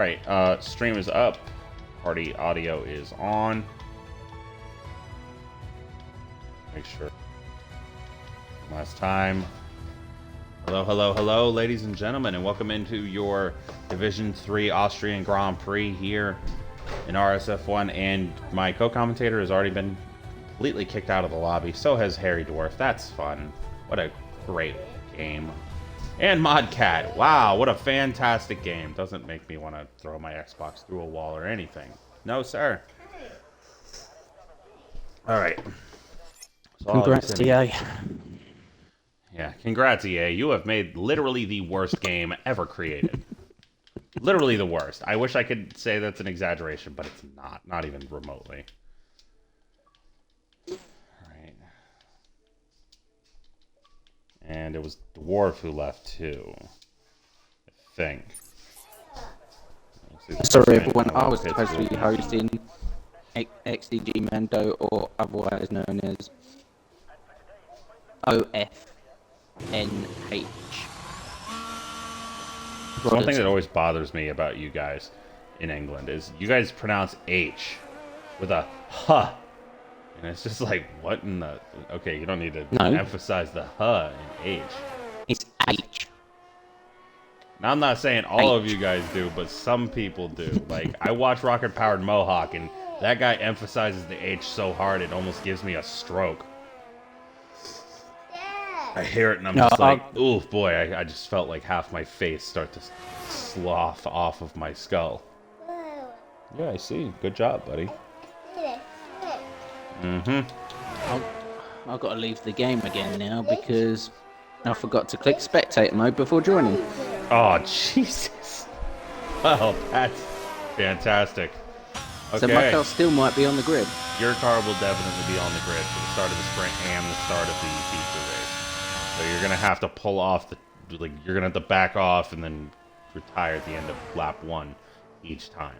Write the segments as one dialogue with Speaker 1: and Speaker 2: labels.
Speaker 1: Right, stream is up. Party audio is on. Make sure. Last time. Hello, hello, hello, ladies and gentlemen, and welcome into your Division 3 Austrian Grand Prix here in RSF1. And my co-commentator has already been completely kicked out of the lobby. So has Harry Dwarf. That's fun. What a great game. And Modcat. Wow, what a fantastic game. Doesn't make me want to throw my Xbox through a wall or anything. No, sir. Alright.
Speaker 2: Congrats, EA.
Speaker 1: Yeah, congrats, EA. You have made literally the worst game ever created. Literally the worst. I wish I could say that's an exaggeration, but it's not. Not even remotely. Alright. And it was Dwarf who left too. I think.
Speaker 2: Sorry everyone, I was supposed to be hosting XDG Mando, or otherwise known as OFNH.
Speaker 1: One thing that always bothers me about you guys in England is you guys pronounce H with a huh. And it's just like, what in the... Okay, you don't need to emphasize the huh in H.
Speaker 2: It's H.
Speaker 1: Now, I'm not saying all of you guys do, but some people do. Like, I watch Rocket Powered Mohawk, and that guy emphasizes the H so hard it almost gives me a stroke. I hear it, and I'm just like, ooh, boy, I just felt like half my face start to slough off of my skull. Yeah, I see. Good job, buddy.
Speaker 2: I've got to leave the game again now because I forgot to click spectator mode before joining.
Speaker 1: Oh, Jesus. Well, that's fantastic. Okay.
Speaker 2: So my car still might be on the grid.
Speaker 1: Your car will definitely be on the grid for the start of the sprint and the start of the feature race. So you're going to have to pull off you're going to have to back off and then retire at the end of lap 1 each time.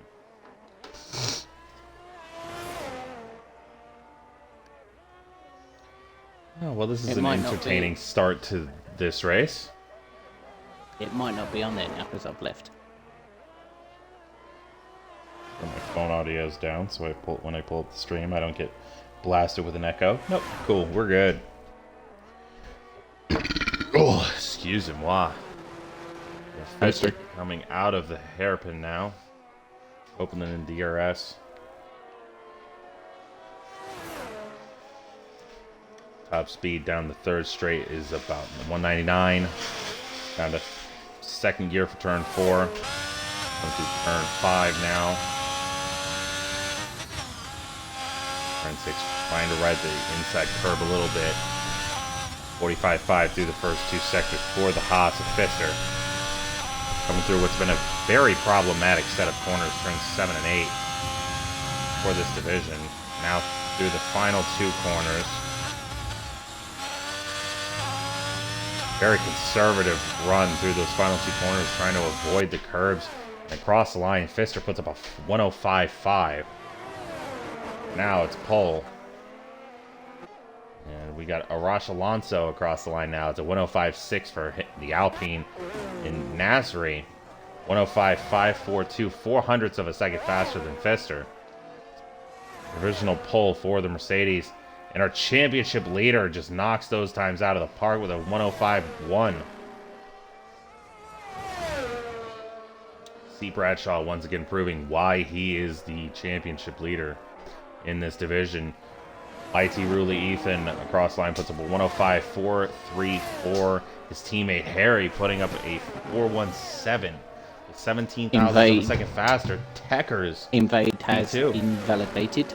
Speaker 1: Oh, well, this is an entertaining start to this race.
Speaker 2: It might not be on there now because I've left.
Speaker 1: My phone audio is down, so when I pull up the stream, I don't get blasted with an echo. Nope, cool, we're good. Oh, excusez-moi. Fister coming out of the hairpin now. Opening in DRS. Top speed down the third straight is about 199. Down to second gear for turn 4. Going through turn 5 now. Turn 6 trying to ride the inside curb a little bit. 45.5 through the first 2 sectors for the Haas of Fister. Coming through what's been a very problematic set of corners, turns 7 and 8 for this division. Now through the final 2 corners. Very conservative run through those final 2 corners, trying to avoid the curbs. And across the line, Fister puts up a 105.5. Now it's pole. And we got Arash Alonso across the line now. It's a 105.6 for the Alpine. In Nasri, 105.542, 400ths of a second faster than Fister. Original pole for the Mercedes. And our championship leader just knocks those times out of the park with a 105.1. C. Bradshaw once again proving why he is the championship leader in this division. IT Ruley Ethan across line puts up a 105.434. His teammate Harry putting up a 417. 17,000 of a second faster. Techers.
Speaker 2: Invade has invalidated.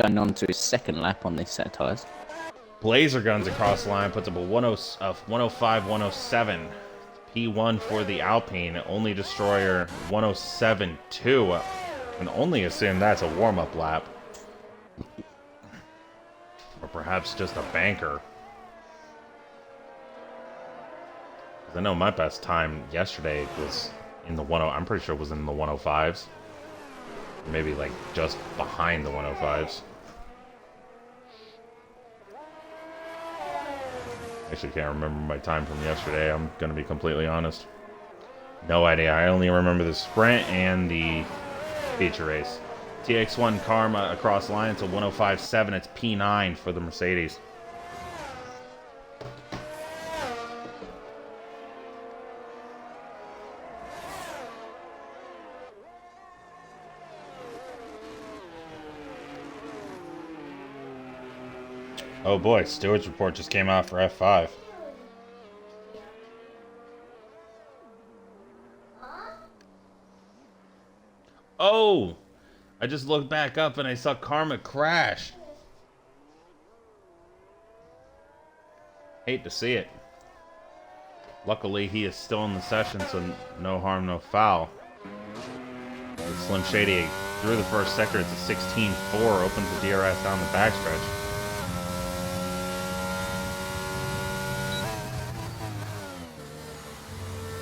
Speaker 2: Going on to his second lap on this set of tyres.
Speaker 1: Blazer Guns across the line puts up a 105.107. P1 for the Alpine. Only Destroyer 107.2. Can only assume that's a warm-up lap. Or perhaps just a banker. I know my best time yesterday was in the I'm pretty sure it was in the 105s. Maybe like just behind the 105s. Actually can't remember my time from yesterday, I'm gonna be completely honest. No idea. I only remember the sprint and the feature race. TX1 Karma across line. It's a 105.7. It's P9 for the Mercedes. Oh boy, Stewart's report just came out for F5. Oh! I just looked back up and I saw Karma crash. Hate to see it. Luckily, he is still in the session, so no harm, no foul. With Slim Shady through the first sector, it's a 16.4, opens the DRS down the backstretch.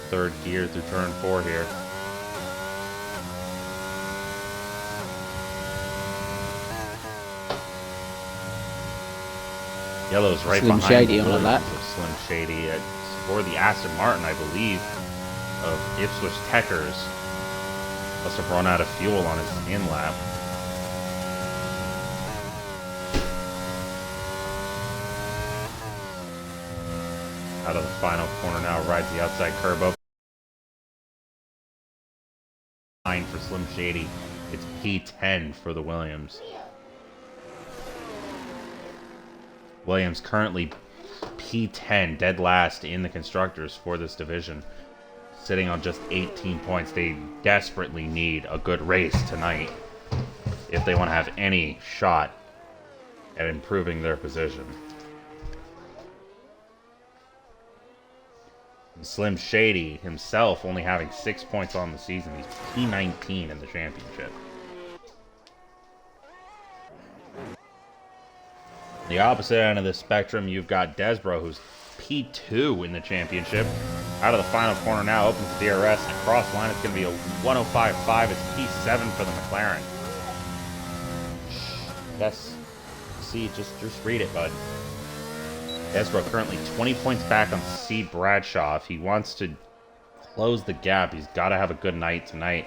Speaker 1: Third gear through turn 4 here. Yellow's right
Speaker 2: Slim
Speaker 1: behind
Speaker 2: Shady on the lap.
Speaker 1: Slim Shady for the Aston Martin, I believe, of Ipswich Techers. Must have run out of fuel on his in lap. Out of the final corner now, rides the outside curb up. For Slim Shady, it's P10 for the Williams. Williams currently P10, dead last in the constructors for this division, sitting on just 18 points. They desperately need a good race tonight if they want to have any shot at improving their position. Slim Shady himself only having 6 points on the season. He's P19 in the championship. The opposite end of the spectrum, you've got Desbro, who's P2 in the championship. Out of the final corner now, opens the DRS. Across line, it's going to be a 105.5. It's P7 for the McLaren. Yes. See, just read it, bud. Desbro currently 20 points back on C. Bradshaw. If he wants to close the gap, he's got to have a good night tonight.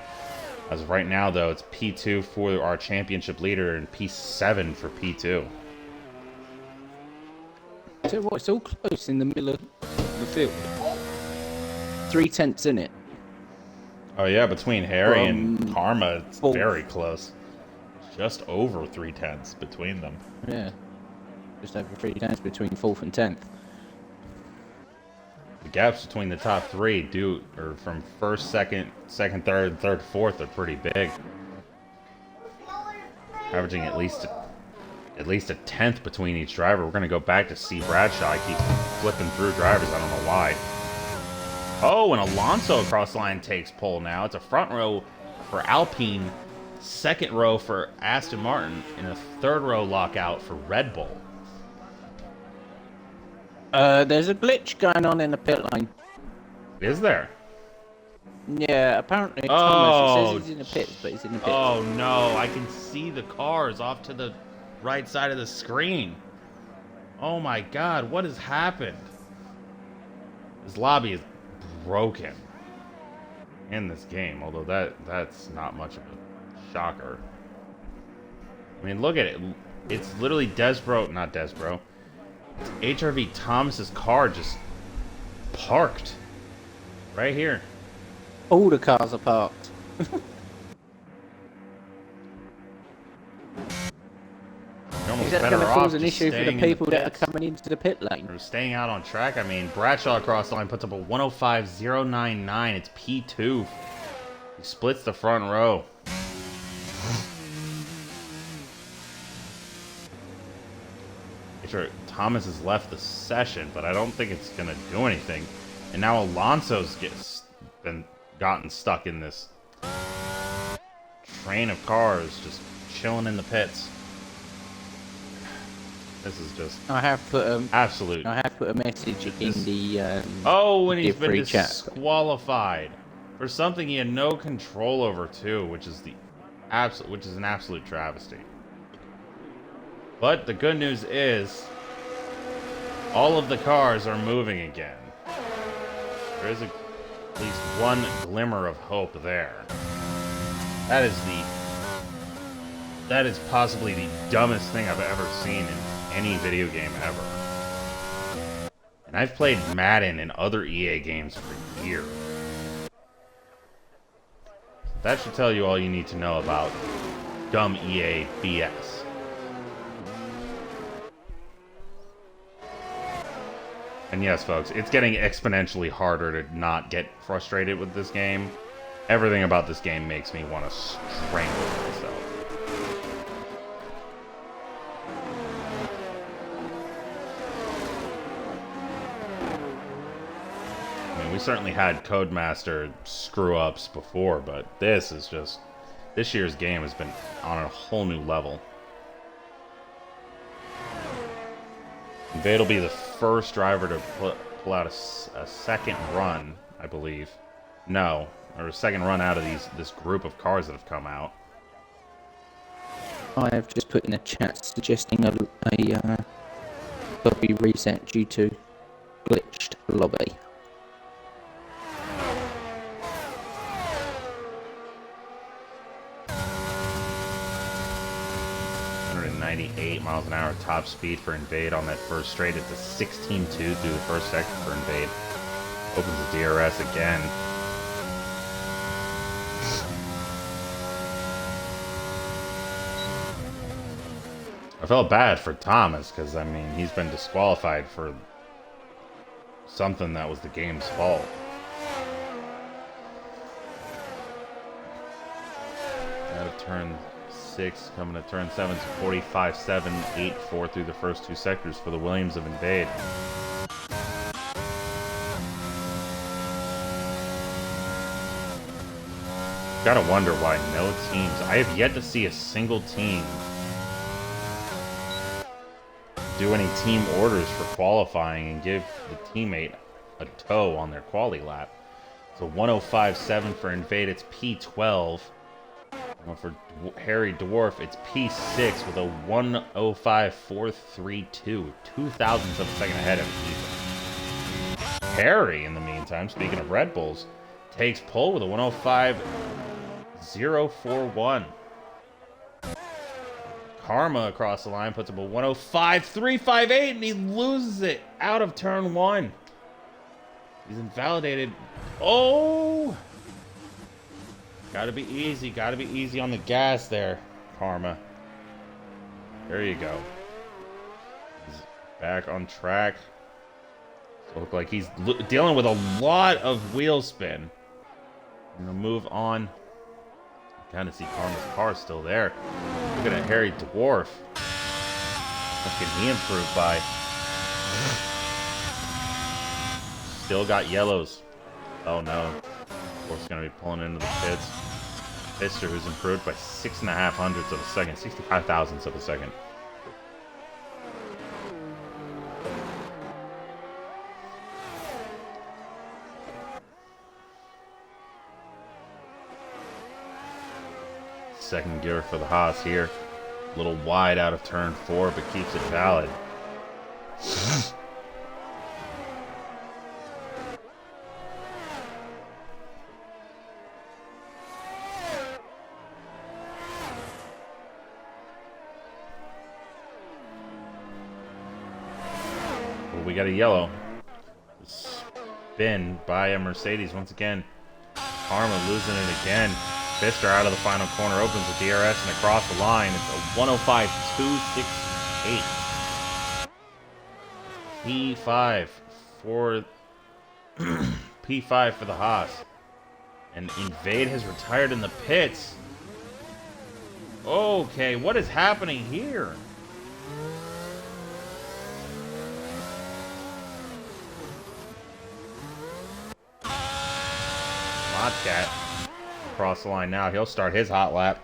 Speaker 1: As of right now, though, it's P2 for our championship leader and P7 for P2.
Speaker 2: So what? It's all close in the middle of the field. 3/10 in it.
Speaker 1: Oh yeah, between Harry and Karma, it's very close. Just over 3/10 between them.
Speaker 2: Yeah. Just over 3/10 between 4th and 10th.
Speaker 1: The gaps between the top three from first, second, third, third, fourth are pretty big. Averaging at least a tenth between each driver. We're going to go back to C. Bradshaw. I keep flipping through drivers. I don't know why. Oh, and Alonso across the line takes pole now. It's a front row for Alpine, second row for Aston Martin, and a third row lockout for Red Bull.
Speaker 2: There's a glitch going on in the pit lane.
Speaker 1: Is there?
Speaker 2: Yeah, apparently Thomas, it says he's in the pits, but he's in the pits.
Speaker 1: Oh no, I can see the cars off to the right side of the screen. Oh my god, what has happened? This lobby is broken in this game, although that's not much of a shocker. I mean, look at it. It's literally not Desbro. It's HRV Thomas's car just parked right here.
Speaker 2: All the cars are parked. Is that going to cause an issue for the people that are coming into the pit lane?
Speaker 1: Or staying out on track. I mean, Bradshaw across the line puts up a 105.099. It's P2. He splits the front row. Thomas has left the session, but I don't think it's going to do anything. And now Alonso's gotten stuck in this train of cars just chilling in the pits. This is just
Speaker 2: I have put
Speaker 1: absolute.
Speaker 2: I have put a message in the
Speaker 1: and he's been
Speaker 2: chat.
Speaker 1: disqualified for something he had no control over too, which is an absolute travesty. But the good news is all of the cars are moving again. at least one glimmer of hope there. That is possibly the dumbest thing I've ever seen in any video game ever. And I've played Madden and other EA games for years. That should tell you all you need to know about dumb EA BS. And yes, folks, it's getting exponentially harder to not get frustrated with this game. Everything about this game makes me want to strangle myself. I mean, we certainly had Codemaster screw-ups before, but this year's game has been on a whole new level. Invade will be the first driver to pull out a second run, I believe. No, or a second run out of this group of cars that have come out.
Speaker 2: I have just put in a chat suggesting a lobby reset due to glitched lobby.
Speaker 1: 98 miles an hour top speed for Invade on that first straight. It's a 16.2 through the first sector for Invade. Opens the DRS again. I felt bad for Thomas because, I mean, he's been disqualified for something that was the game's fault. Out of turn 6, coming to turn 7, 45.7, 8.4 through the first two sectors for the Williams of Invade. Gotta wonder why no teams. I have yet to see a single team do any team orders for qualifying and give the teammate a tow on their quali lap. So 105.7 for Invade, it's P12. For Harry Dwarf, it's P6 with a 105.432, 0.02 of a second ahead of Ethan. Harry, in the meantime, speaking of Red Bulls, takes pole with a 105.041. Karma across the line puts up a 105.358, and he loses it out of turn 1. He's invalidated. Oh! Gotta be easy on the gas there, Karma. There you go. He's back on track. So look like he's dealing with a lot of wheel spin. I'm gonna move on. Kind of see Karma's car still there. Look at Harry Dwarf. What can he improve by? Still got yellows. Oh no. Dwarf's gonna be pulling into the pits. Fister, who's improved by 6.5 hundredths of a second, 65 thousandths of a second. Second gear for the Haas here. A little wide out of turn 4, but keeps it valid. We got a yellow. Spin by a Mercedes once again. Karma losing it again. Fister out of the final corner, opens the DRS and across the line. It's a 105.268. P5 for P5 for the Haas. And Invade has retired in the pits. Okay, what is happening here? Cat across the line now. He'll start his hot lap.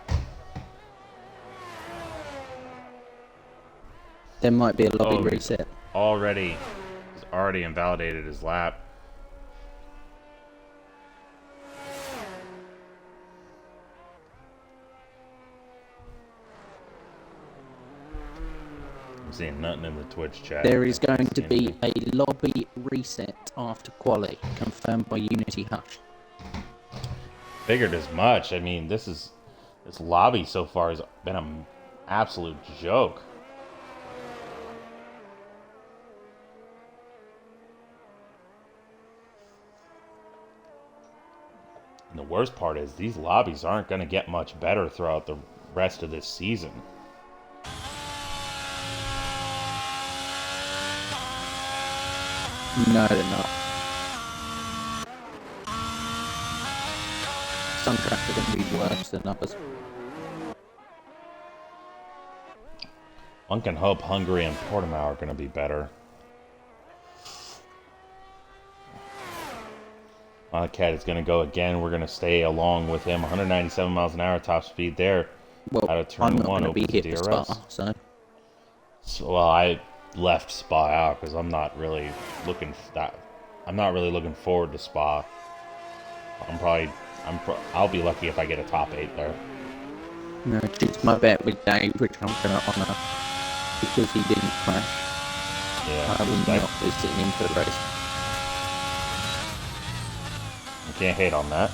Speaker 2: There might be a lobby reset.
Speaker 1: He's already invalidated his lap. seeing nothing in the Twitch chat.
Speaker 2: There is going to be a lobby reset after quali, confirmed by Unity Hush.
Speaker 1: Figured as much. I mean, this lobby so far has been an absolute joke. And the worst part is these lobbies aren't going to get much better throughout the rest of this season.
Speaker 2: No, they're not. Some tracks are going to be worse than others.
Speaker 1: One can hope Hungary and Portimao are going to be better. Cat is going to go again. We're going to stay along with him. 197 miles an hour top speed there.
Speaker 2: Well,
Speaker 1: out of turn
Speaker 2: I'm not
Speaker 1: one.
Speaker 2: going to be hit for
Speaker 1: DRS.
Speaker 2: Spa, so.
Speaker 1: Well, I left Spa out because I'm not really looking forward to Spa. I'll be lucky if I get a top 8 there.
Speaker 2: No, it's my bet with Dave, which I'm going to honour, because he didn't crash.
Speaker 1: Yeah,
Speaker 2: I will not be sitting in for the race.
Speaker 1: I can't hate on that.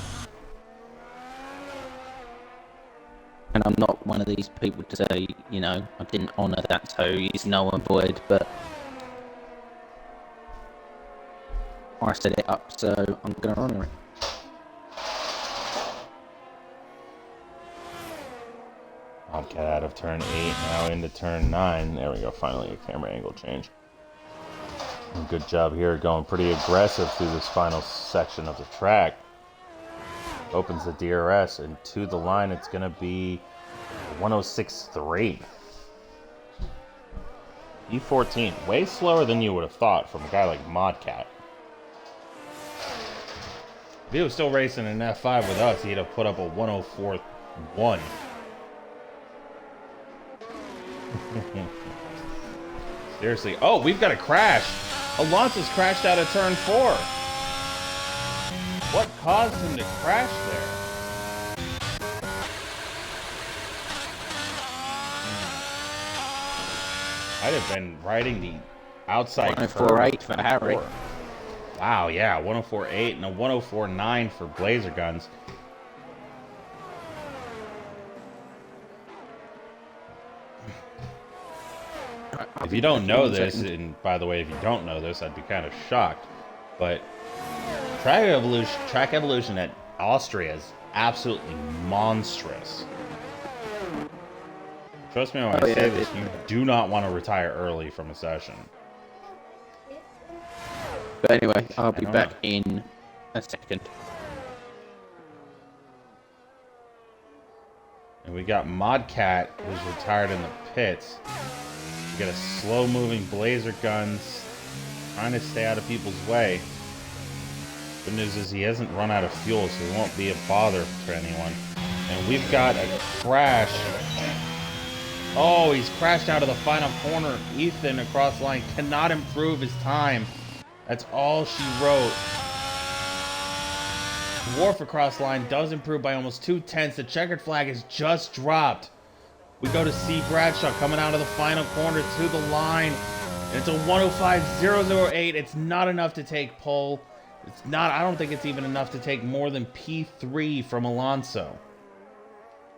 Speaker 2: And I'm not one of these people to say, you know, I didn't honour that, so he's null and void, but I set it up, so I'm going to honour it.
Speaker 1: Bobcat out of turn 8, now into turn 9. There we go, finally a camera angle change. Good job here, going pretty aggressive through this final section of the track. Opens the DRS, and to the line it's going to be 106.3. E14, way slower than you would have thought from a guy like Modcat. If he was still racing in F5 with us, he'd have put up a 104.1. Seriously. Oh, we've got a crash. Alonso's crashed out of turn 4. What caused him to crash there? I'd have been riding the outside
Speaker 2: 104.8 for Harry.
Speaker 1: Wow, yeah, 104.8 and a 104.9 for Blazer Guns. If you don't know this, and by the way, if you don't know this, I'd be kind of shocked, but track evolution at Austria is absolutely monstrous. Trust me when I say this, you do not want to retire early from a session.
Speaker 2: But anyway, I'll be back in a second.
Speaker 1: And we got Modcat, who's retired in the pits. We got a slow-moving Blazer Guns trying to stay out of people's way. Good news is he hasn't run out of fuel, so he won't be a bother for anyone. And we've got a crash. Oh, he's crashed out of the final corner. Ethan across the line cannot improve his time. That's all she wrote. Dwarf across the line does improve by almost 2/10. The checkered flag is just dropped. We go to C. Bradshaw coming out of the final corner to the line. And it's a 105.008. It's not enough to take pole. It's not, I don't think it's even enough to take more than P3 from Alonso.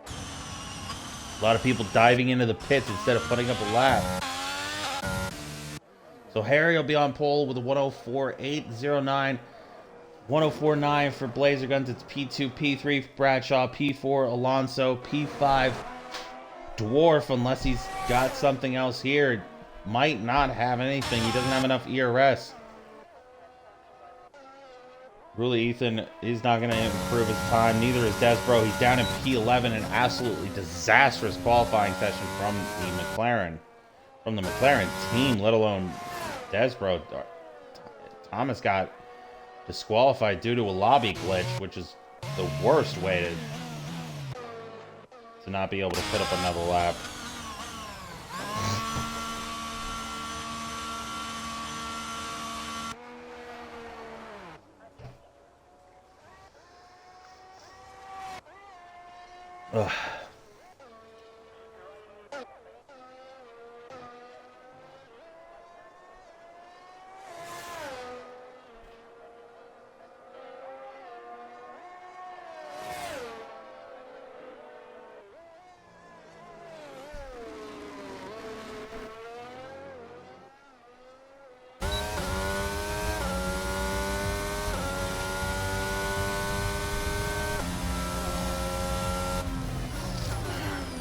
Speaker 1: A lot of people diving into the pits instead of putting up a lap. So Harry will be on pole with a 104.809. 104.9 for Blazer Guns. It's P2, P3 for Bradshaw, P4 Alonso, P5 Dwarf, unless he's got something else here. Might not have anything. He doesn't have enough ERS. Really, Ethan is not going to improve his time. Neither is Desbro. He's down in P11. An absolutely disastrous qualifying session from the McLaren team, let alone Desbro. Thomas got disqualified due to a lobby glitch, which is the worst way to not be able to put up another lap. Ugh.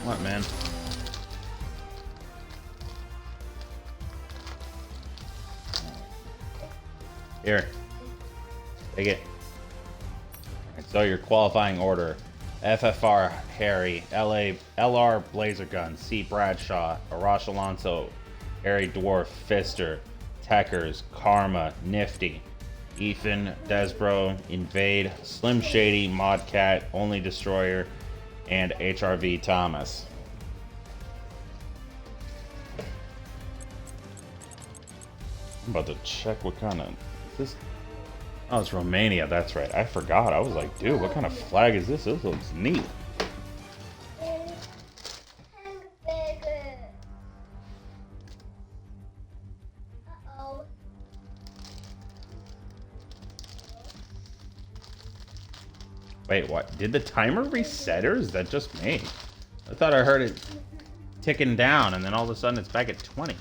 Speaker 1: What, man? Here. Take it. Alright, so your qualifying order. FFR Harry, LR Blazer Gun, C Bradshaw, Arash Alonso, Harry Dwarf, Fister, Techers, Karma, Nifty, Ethan, Desbro, Invade, Slim Shady, Modcat, Only Destroyer, and HRV Thomas. I'm about to check what kind of... Is this... Oh, it's Romania, that's right. I forgot. I was like, dude, what kind of flag is this? This looks neat. Wait, what? Did the timer reset, or is that just me? I thought I heard it ticking down, and then all of a sudden it's back at 20.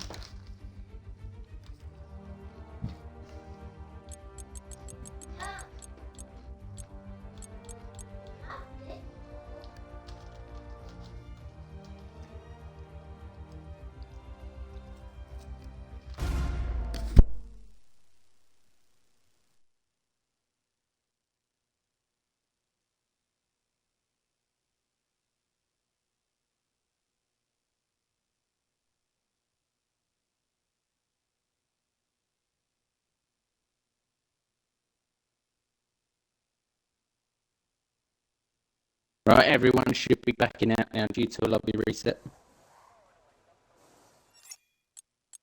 Speaker 2: Right, everyone should be backing out now due to a lobby reset.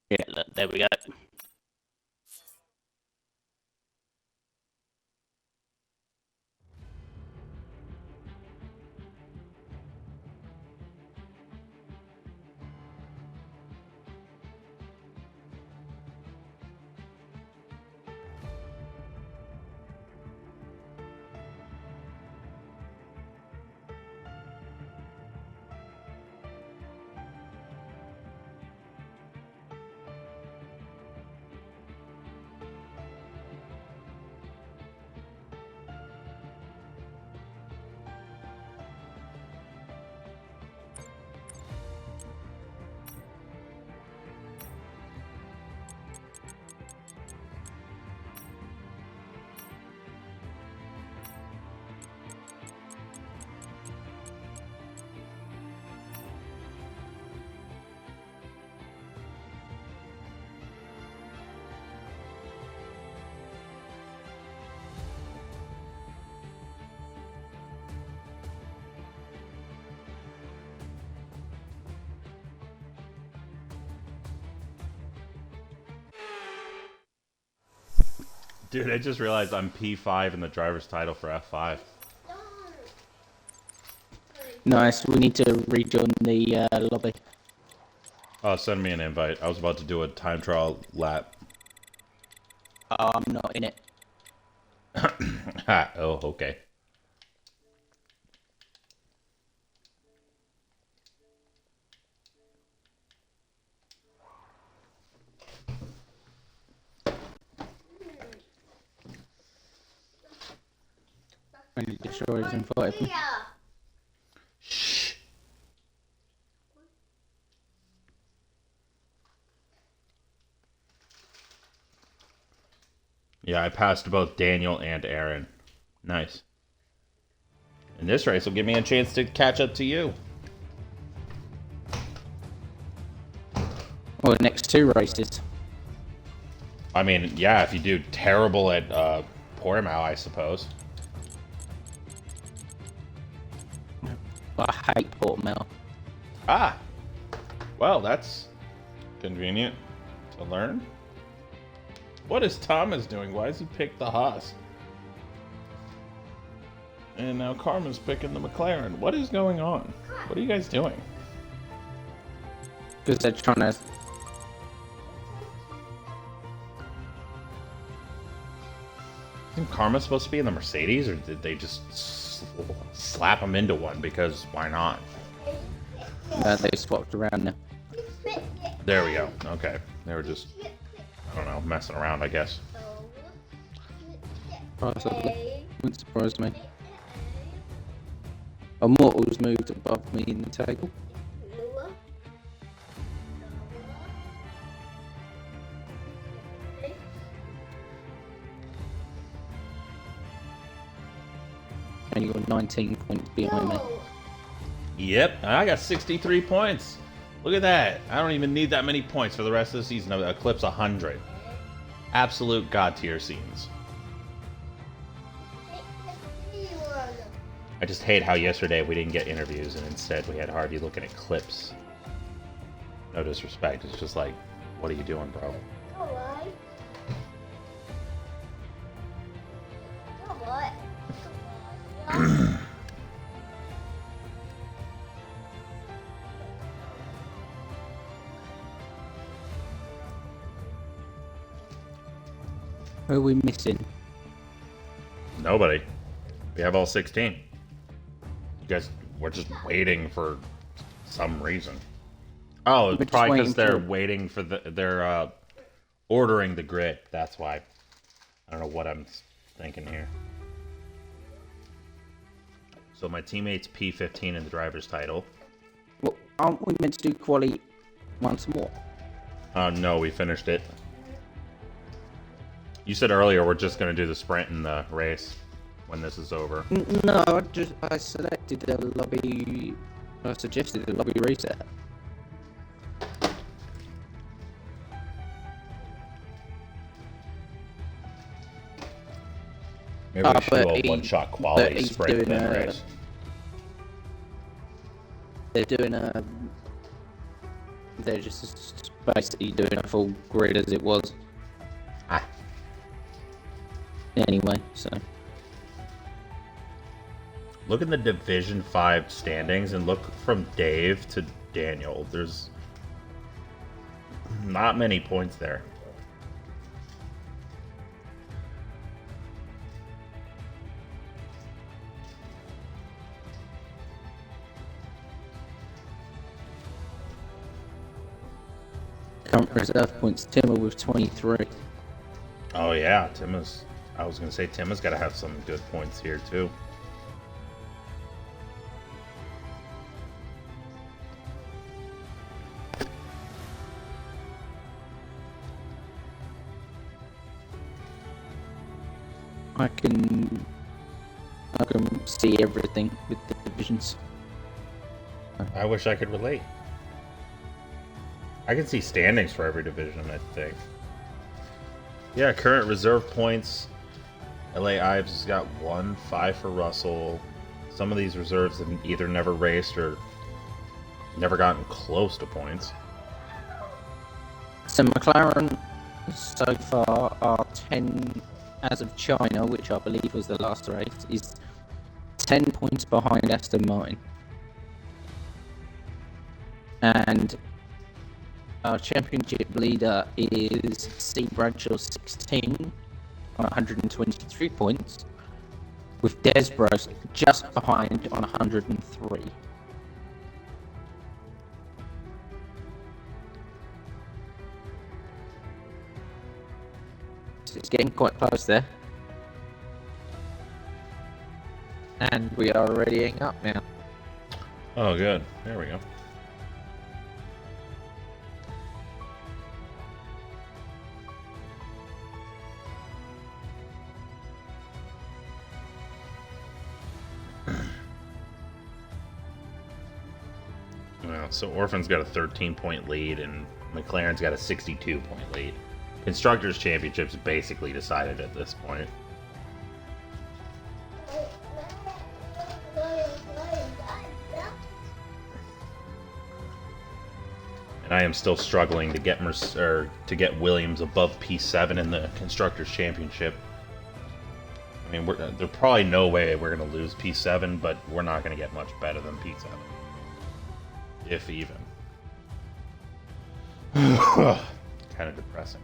Speaker 2: Yeah, look, there we go.
Speaker 1: Dude, I just realized I'm P5 in the driver's title for F5.
Speaker 2: Nice, we need to rejoin the lobby.
Speaker 1: Oh, send me an invite. I was about to do a time trial lap.
Speaker 2: Oh, I'm not in it.
Speaker 1: Oh, okay.
Speaker 2: Only destroyers invited me.
Speaker 1: Shh. Yeah, I passed both Daniel and Aaron. Nice. And this race will give me a chance to catch up to you.
Speaker 2: Well, the next two races.
Speaker 1: I mean, yeah, if you do terrible at Portimao, I suppose.
Speaker 2: I hate Portimao.
Speaker 1: Ah! Well, that's convenient to learn. What is Thomas doing? Why has he picked the Haas? And now Karma's picking the McLaren. What is going on? What are you guys doing?
Speaker 2: Because they're trying to...
Speaker 1: Isn't Karma supposed to be in the Mercedes, or did they just slap him into one because why not?
Speaker 2: they swapped around now.
Speaker 1: There we go. Okay. They were just, I don't know, messing around, I guess.
Speaker 2: Possibly. Wouldn't surprise me. Immortals moved above me in the table. And you're 19 points behind me.
Speaker 1: Yep, I got 63 points. Look at that. I don't even need that many points for the rest of the season to eclipse 100. Absolute god tier scenes. I just hate how yesterday we didn't get interviews and instead we had Harvey looking at clips. No disrespect, it's just like, what are you doing, bro?
Speaker 2: Who are we missing?
Speaker 1: Nobody. We have all 16. You guys, we're just waiting for some reason. Oh, it's probably because they're waiting for they're ordering the grid. That's why. I don't know what I'm thinking here. So my teammate's P15 in the driver's title.
Speaker 2: Well, aren't we meant to do quali once more?
Speaker 1: No, we finished it. You said earlier we're just going to do the sprint in the race when this is over.
Speaker 2: No, I selected a lobby. I suggested a lobby reset.
Speaker 1: Maybe we should do a one-shot quality sprint in race.
Speaker 2: They're doing a. They're just basically doing a full grid as it was. Anyway, so.
Speaker 1: Look at the Division 5 standings and look from Dave to Daniel. There's not many points there.
Speaker 2: Current reserve points, Timmer with 23.
Speaker 1: Oh yeah, I was going to say Tim has got to have some good points here too.
Speaker 2: I can see everything with the divisions.
Speaker 1: I wish I could relate. I can see standings for every division, I think. Yeah, current reserve points. LA Ives has got 1, 5 for Russell. Some of these reserves have either never raced or never gotten close to points.
Speaker 2: So McLaren so far are 10, as of China, which I believe was the last race, is 10 points behind Aston Martin. And our championship leader is C. Bradshaw 16 on 123 points, with Desbros just behind on 103. So it's getting quite close there. And we are readying up now.
Speaker 1: Oh, good. There we go. So Orphan's got a 13-point lead, and McLaren's got a 62-point lead. Constructors' Championship's basically decided at this point. And I am still struggling to get Williams above P7 in the Constructors' Championship. I mean, there's probably no way we're going to lose P7, but we're not going to get much better than P7. If even. Kind of depressing.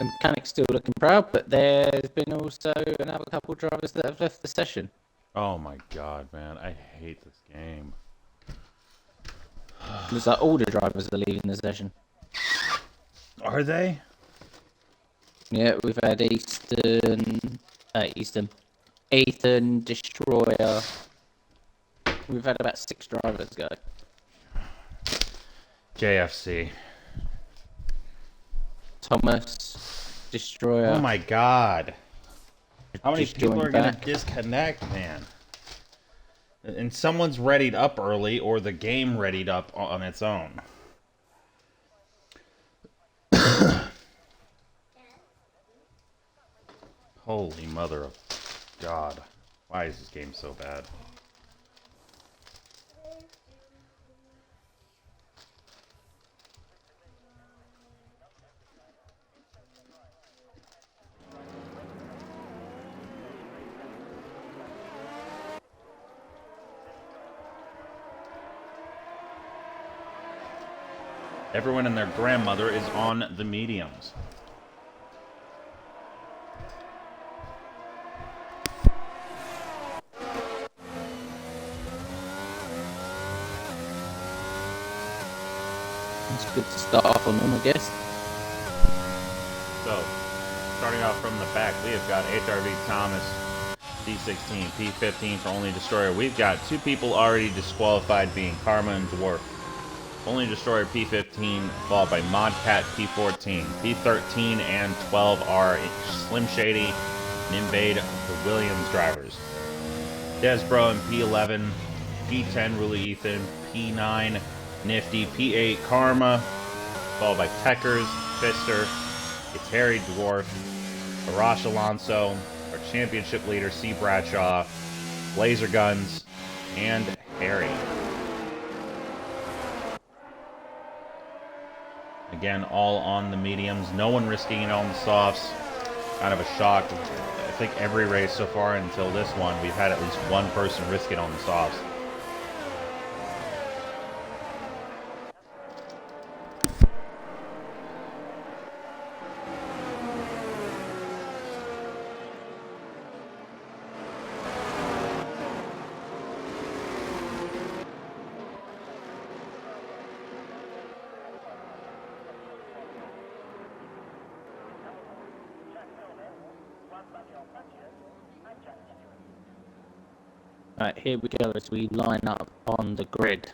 Speaker 2: The mechanic's still looking proud, but there's been also another couple of drivers that have left the session.
Speaker 1: Oh my god, man. I hate this game.
Speaker 2: Looks like all the drivers are leaving the session.
Speaker 1: Are they?
Speaker 2: Yeah, we've had Ethan, Destroyer. We've had about 6 drivers go.
Speaker 1: JFC.
Speaker 2: Thomas, Destroyer.
Speaker 1: Oh my god. How many
Speaker 2: just
Speaker 1: people
Speaker 2: joined
Speaker 1: are going to
Speaker 2: back.
Speaker 1: disconnect, man? And someone's readied up early, or the game readied up on its own. Holy mother of God. Why is this game so bad? Everyone and their grandmother is on the mediums.
Speaker 2: It's good to start off on them, I guess.
Speaker 1: So, starting off from the back, we have got HRV Thomas, P16, P15 for Only Destroyer. We've got 2 people already disqualified, being Karma and Dwarf. Only Destroyer P15, followed by Modcat P14. P13 and 12 are Slim Shady and Invade, the Williams drivers. Desbro and P11, P10 Ruli Ethan, P9 Nifty, P8 Karma, followed by Techers, Fister, it's Harry Dwarf, Arash Alonso, our championship leader C Bradshaw, Laser Guns, and Harry. Again, all on the mediums. No one risking it on the softs. Kind of a shock. I think every race so far until this one, we've had at least one person risk it on the softs.
Speaker 2: Right, here we go as we line up on the grid.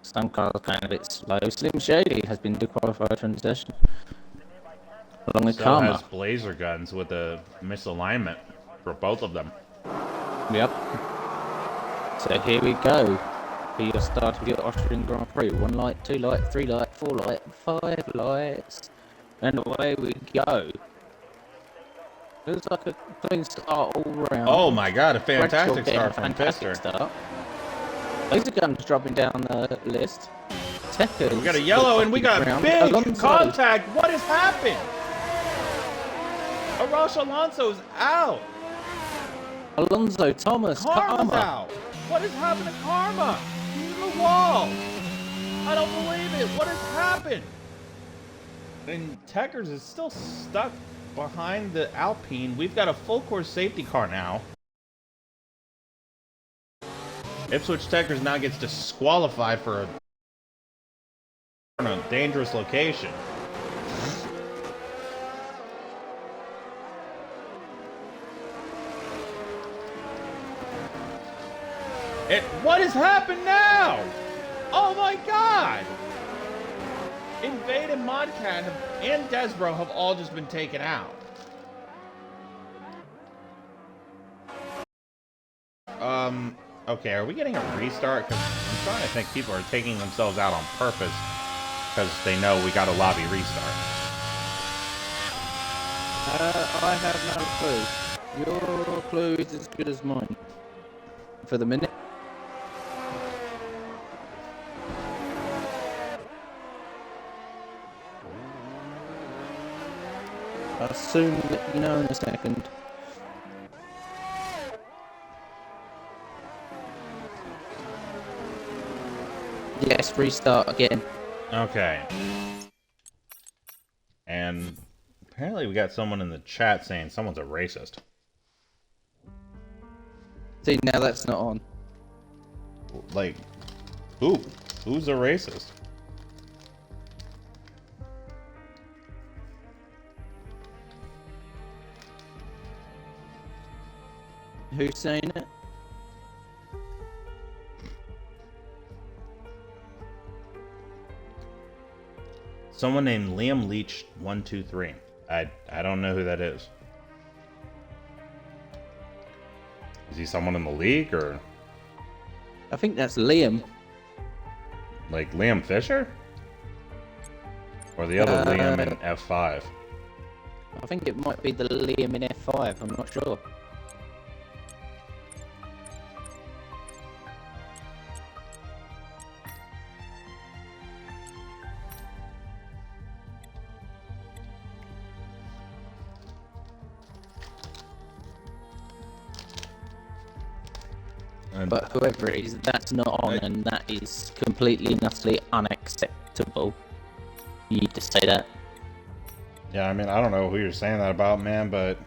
Speaker 2: Some cars are kind of a bit slow. Slim Shady has been disqualified from the session. Along with
Speaker 1: So
Speaker 2: Karma.
Speaker 1: has Blazer Guns with a misalignment for both of them.
Speaker 2: Yep. So here we go. For your start of your Austrian Grand Prix. 1 light, 2 light, 3 light, 4 light, 5 lights. And away we go. Looks like a clean start all round.
Speaker 1: Oh my god, a fantastic
Speaker 2: Bradshaw
Speaker 1: start from
Speaker 2: fantastic
Speaker 1: Fister.
Speaker 2: start. Laser Guns dropping down the list. Techers.
Speaker 1: We got a yellow and we got big
Speaker 2: Alonso.
Speaker 1: contact. What has happened? Arash Alonso's out.
Speaker 2: Alonso, Thomas,
Speaker 1: Karma's
Speaker 2: Karma.
Speaker 1: out. What has happened to Karma? He's in the wall. I don't believe it. What has happened? And Techers is still stuck behind the Alpine. We've got a full course safety car now. Ipswich Techers now gets disqualified for a dangerous location. What has happened now? Oh my god! Invade and Modcat and Desbro have all just been taken out. Okay, are we getting a restart? Because I'm trying to think people are taking themselves out on purpose because they know we got a lobby restart.
Speaker 2: I have no clue. Your clue is as good as mine. For the minute. I'll soon let you know in a second. Yes, restart again.
Speaker 1: Okay. And Apparently we got someone in the chat saying someone's a racist.
Speaker 2: See, now that's not on.
Speaker 1: Like, who? Who's a racist?
Speaker 2: Who's saying it?
Speaker 1: Someone named Liam Leach 123. I don't know who that is. Is he someone in the league or
Speaker 2: I think that's Liam.
Speaker 1: like Liam Fisher? Or the other Liam in F5?
Speaker 2: I think it might be the Liam in F5, I'm not sure. But whoever it is, that's not on, and that is completely and utterly unacceptable. You need to say that.
Speaker 1: Yeah, I mean, I don't know who you're saying that about, man, but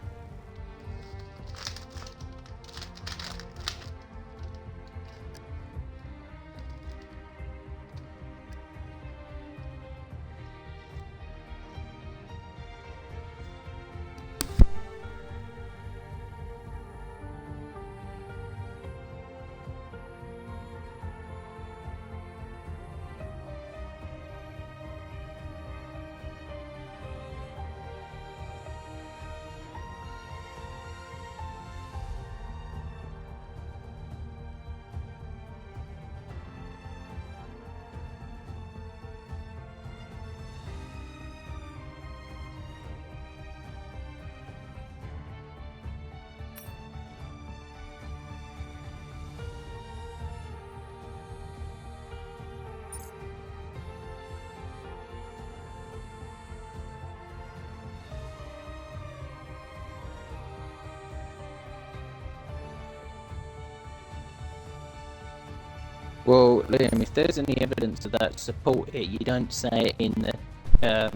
Speaker 2: Well, Liam, if there's any evidence of that, support it. You don't say it in the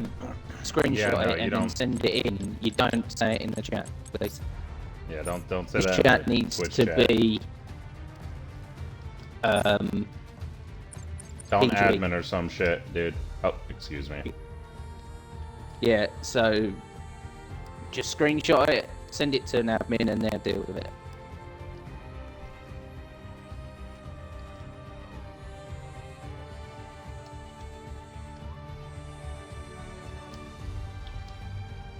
Speaker 2: screenshot
Speaker 1: Yeah, no,
Speaker 2: it
Speaker 1: you
Speaker 2: and then
Speaker 1: don't.
Speaker 2: send it in. You don't say it in the chat, please.
Speaker 1: yeah, don't say
Speaker 2: This
Speaker 1: that.
Speaker 2: chat
Speaker 1: in the
Speaker 2: needs
Speaker 1: Twitch
Speaker 2: to
Speaker 1: chat.
Speaker 2: be
Speaker 1: Tell an
Speaker 2: PG.
Speaker 1: admin or some shit, dude. Oh, excuse me.
Speaker 2: Yeah, so just screenshot it, send it to an admin, and they'll deal with it.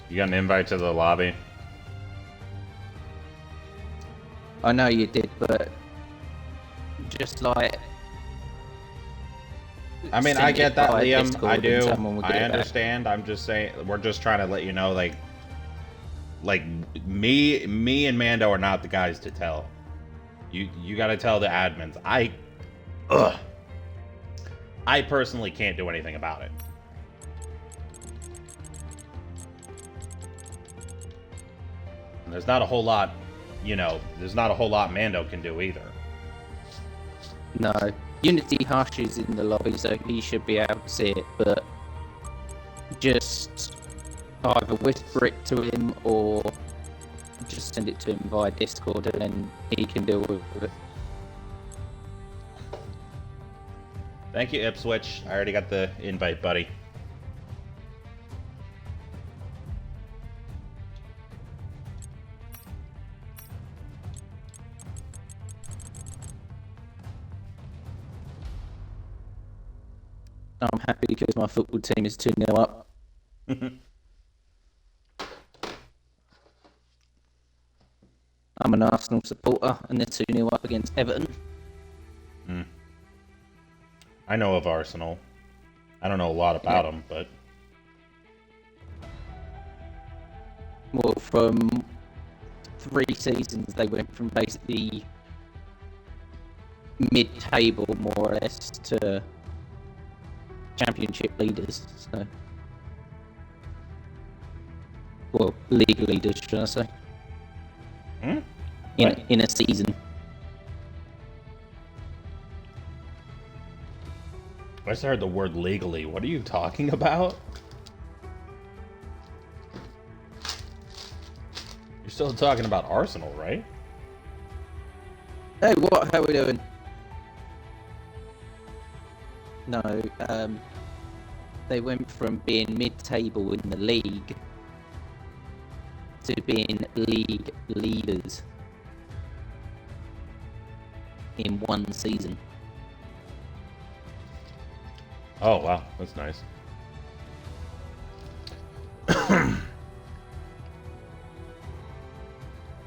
Speaker 1: You got an invite to the lobby?
Speaker 2: I know you did, but just like...
Speaker 1: I mean,
Speaker 2: send
Speaker 1: I
Speaker 2: it
Speaker 1: get that,
Speaker 2: via
Speaker 1: Liam.
Speaker 2: Discord
Speaker 1: I
Speaker 2: and
Speaker 1: do.
Speaker 2: someone will get
Speaker 1: I
Speaker 2: it back.
Speaker 1: understand. I'm just saying, we're just trying to let you know, like me and Mando are not the guys to tell. You got to tell the admins. I personally can't do anything about it. And there's not a whole lot, there's not a whole lot Mando can do either.
Speaker 2: No. Unity Hush is in the lobby, so he should be able to see it, but just either whisper it to him or just send it to him via Discord and then he can deal with it.
Speaker 1: Thank you, Ipswich. I already got the invite, buddy.
Speaker 2: I'm happy because my football team is 2-0 up. I'm an Arsenal supporter and they're 2-0 up against Everton.
Speaker 1: I know of Arsenal. I don't know a lot about them, but
Speaker 2: Well, from 3 seasons they went from basically mid-table, more or less, to championship leaders. So, well, league leaders, should I say? In a season.
Speaker 1: I just heard the word legally. What are you talking about? still talking about Arsenal, right?
Speaker 2: Hey, what? How are we doing? No, they went from being mid-table in the league to being league leaders in one season.
Speaker 1: Oh, wow. That's nice.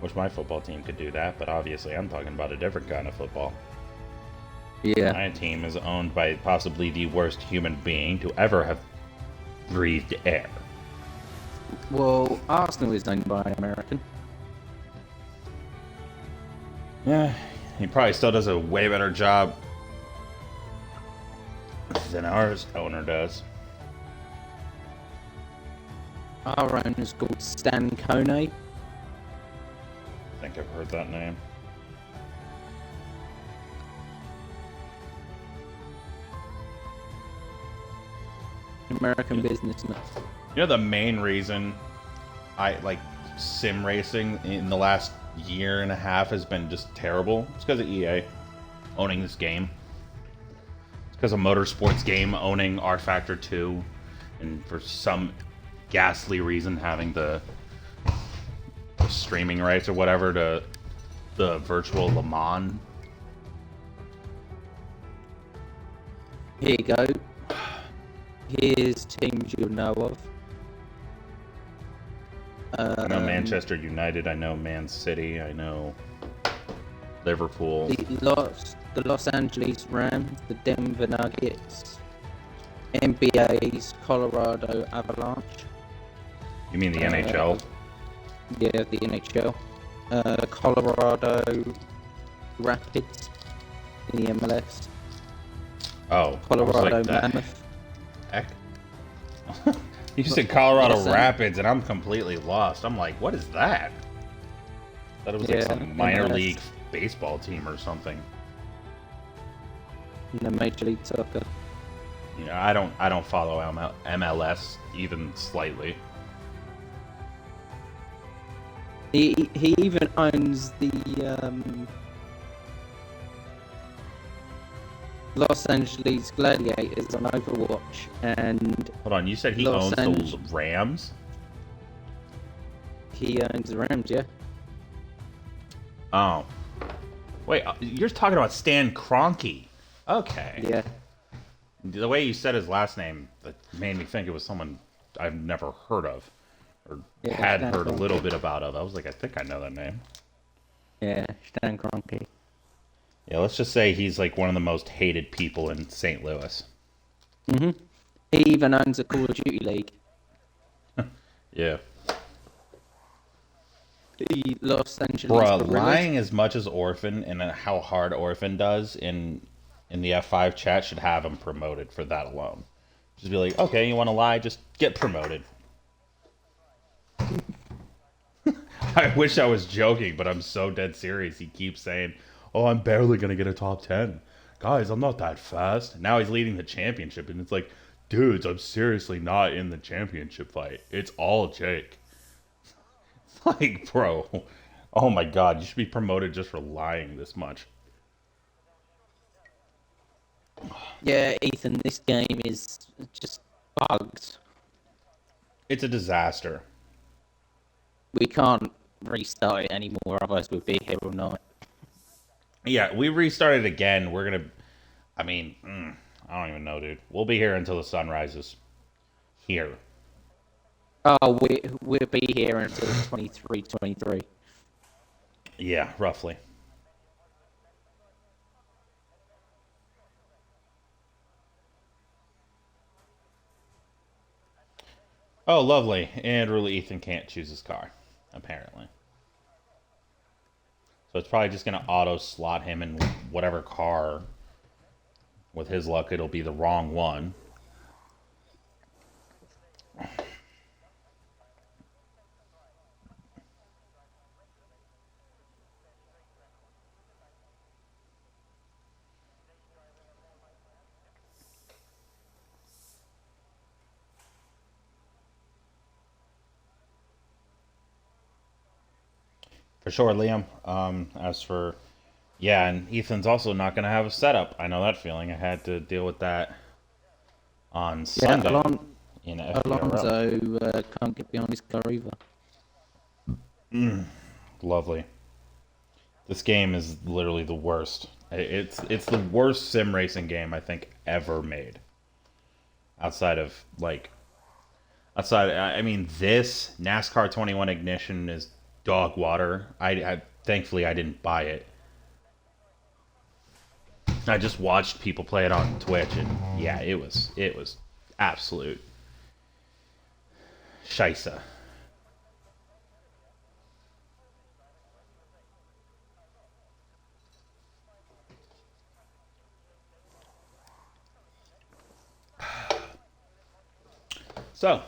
Speaker 1: Wish my football team could do that, but obviously I'm talking about a different kind of football.
Speaker 2: Yeah.
Speaker 1: My team is owned by possibly the worst human being to ever have breathed air.
Speaker 2: Well, Arsenal is owned by an American.
Speaker 1: Yeah, he probably still does a way better job than ours owner does.
Speaker 2: Our owner's called Stan Kone.
Speaker 1: I think I've heard that name.
Speaker 2: American businessman.
Speaker 1: You know the main reason I like sim racing in the last year and a half has been just terrible? It's because of EA owning this game. It's because of Motorsports Game owning R Factor 2, and for some ghastly reason having the streaming rights or whatever to the virtual Le Mans.
Speaker 2: Here you go. Here's teams you'll know of.
Speaker 1: I know Manchester United, I know Man City, I know Liverpool.
Speaker 2: The Los Angeles Rams, the Denver Nuggets, NBA's Colorado Avalanche.
Speaker 1: You mean the NHL?
Speaker 2: Yeah, the NHL. Colorado Rapids in the MLS.
Speaker 1: Oh,
Speaker 2: Colorado
Speaker 1: like
Speaker 2: Mammoth.
Speaker 1: Heck. You said Colorado Rapids, and I'm completely lost. I'm like, what is that? I thought it was like some minor league baseball team or something.
Speaker 2: No, Major League Soccer.
Speaker 1: Yeah, I don't follow MLS even slightly.
Speaker 2: He even owns the Los Angeles Gladiators on Overwatch, and
Speaker 1: Hold on, you said he owns the Rams?
Speaker 2: he owns the Rams, yeah.
Speaker 1: Oh. Wait, you're talking about Stan Kroenke. Okay.
Speaker 2: Yeah.
Speaker 1: The way you said his last name, that made me think it was someone I've never heard of. Or had
Speaker 2: Stan
Speaker 1: heard
Speaker 2: Kroenke.
Speaker 1: a little bit about of. I was like, I think I know that name.
Speaker 2: Yeah, Stan Kroenke.
Speaker 1: Yeah, let's just say he's like one of the most hated people in St. Louis.
Speaker 2: Mm-hmm. He even owns a Call of Duty League.
Speaker 1: Yeah.
Speaker 2: The Los Angeles
Speaker 1: Bruh,
Speaker 2: Gorillas.
Speaker 1: lying as much as Orphan and how hard Orphan does in the F5 chat should have him promoted for that alone. Just be like, okay, you want to lie? Just get promoted. I wish I was joking, but I'm so dead serious. He keeps saying, oh, I'm barely going to get a top 10. Guys, I'm not that fast. Now he's leading the championship, and it's like, dudes, I'm seriously not in the championship fight. It's all Jake. It's like, bro, oh my god, you should be promoted just for lying this much.
Speaker 2: Yeah, Ethan, this game is just bugs.
Speaker 1: It's a disaster.
Speaker 2: We can't restart it anymore, otherwise we'll be here all night.
Speaker 1: Yeah, we restarted again. We're gonna, I mean, I don't even know, dude. We'll be here until the sun rises. Here.
Speaker 2: Oh, we'll be here until 23:23.
Speaker 1: Yeah, roughly. Oh, lovely. And really, Ethan can't choose his car, apparently. So it's probably just going to auto-slot him in whatever car. With his luck, it'll be the wrong one. For sure, Liam. As for, yeah, and Ethan's also not going to have a setup. I know that feeling. I had to deal with that on
Speaker 2: Yeah,
Speaker 1: Sunday in FPRL.
Speaker 2: Alonso can't get behind his car either.
Speaker 1: Lovely. This game is literally the worst. It's the worst sim racing game I think ever made. Outside of I mean, this NASCAR 21 Ignition is dog water. I thankfully I didn't buy it. I just watched people play it on Twitch, and yeah, it was absolute scheisse. So,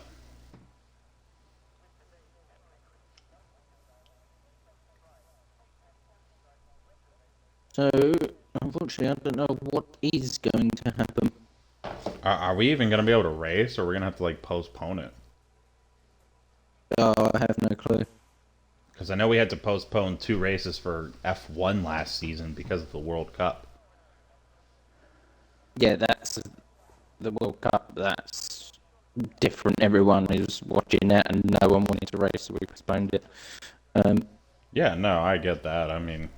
Speaker 2: unfortunately, I don't know what is going to happen.
Speaker 1: are we even going to be able to race, or are we going to have to like postpone it?
Speaker 2: I have no clue.
Speaker 1: Because I know we had to postpone 2 races for F1 last season because of the World Cup.
Speaker 2: Yeah, that's the World Cup. That's different. Everyone is watching that, and no one wanted to race, so we postponed it.
Speaker 1: Yeah, no, I get that. I mean,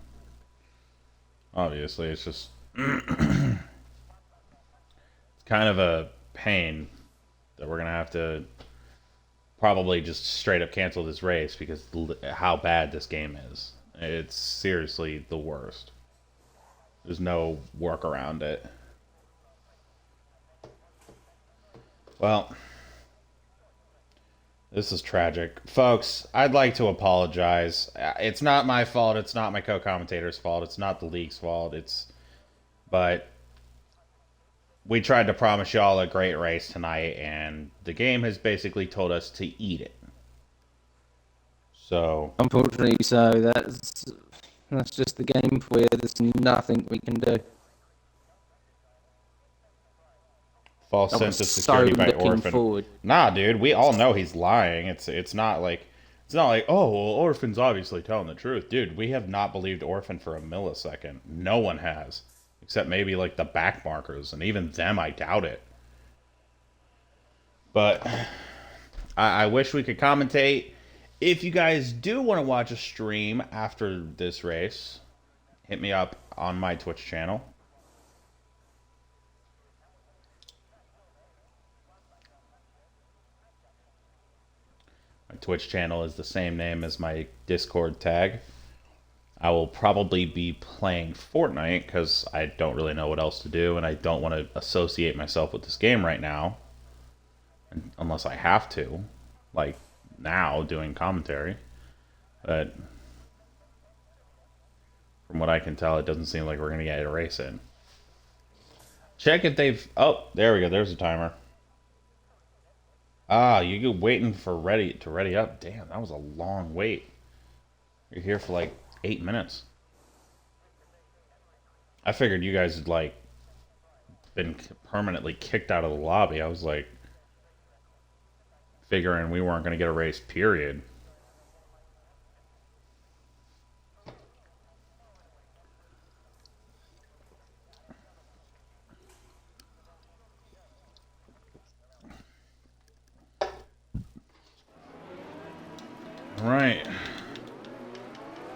Speaker 1: obviously, it's just it's kind of a pain that we're gonna have to probably just straight up cancel this race because how bad this game is. It's seriously the worst. There's no work around it. Well, this is tragic. Folks, I'd like to apologize. It's not my fault. It's not my co-commentator's fault. It's not the league's fault. But we tried to promise y'all a great race tonight, and the game has basically told us to eat it. So,
Speaker 2: unfortunately, so that's just the game for you. There's nothing we can do.
Speaker 1: false sense of security by Orphan.
Speaker 2: Forward.
Speaker 1: Nah, dude, we all know he's lying. It's not like oh well, Orphan's obviously telling the truth, dude. We have not believed Orphan for a millisecond. No one has, except maybe like the back markers, and even them, I doubt it. But I wish we could commentate. If you guys do want to watch a stream after this race, hit me up on my Twitch channel. My Twitch channel is the same name as my Discord tag. I will probably be playing Fortnite because I don't really know what else to do, and I don't want to associate myself with this game right now. Unless I have to. Like, now, doing commentary. But from what I can tell, it doesn't seem like we're going to get a race in. Check if they've... Oh, there we go. There's a timer. Ah, you're waiting for to ready up. Damn, that was a long wait. You're here for like 8 minutes. I figured you guys had like been permanently kicked out of the lobby. I was like figuring we weren't going to get a race, period. All right.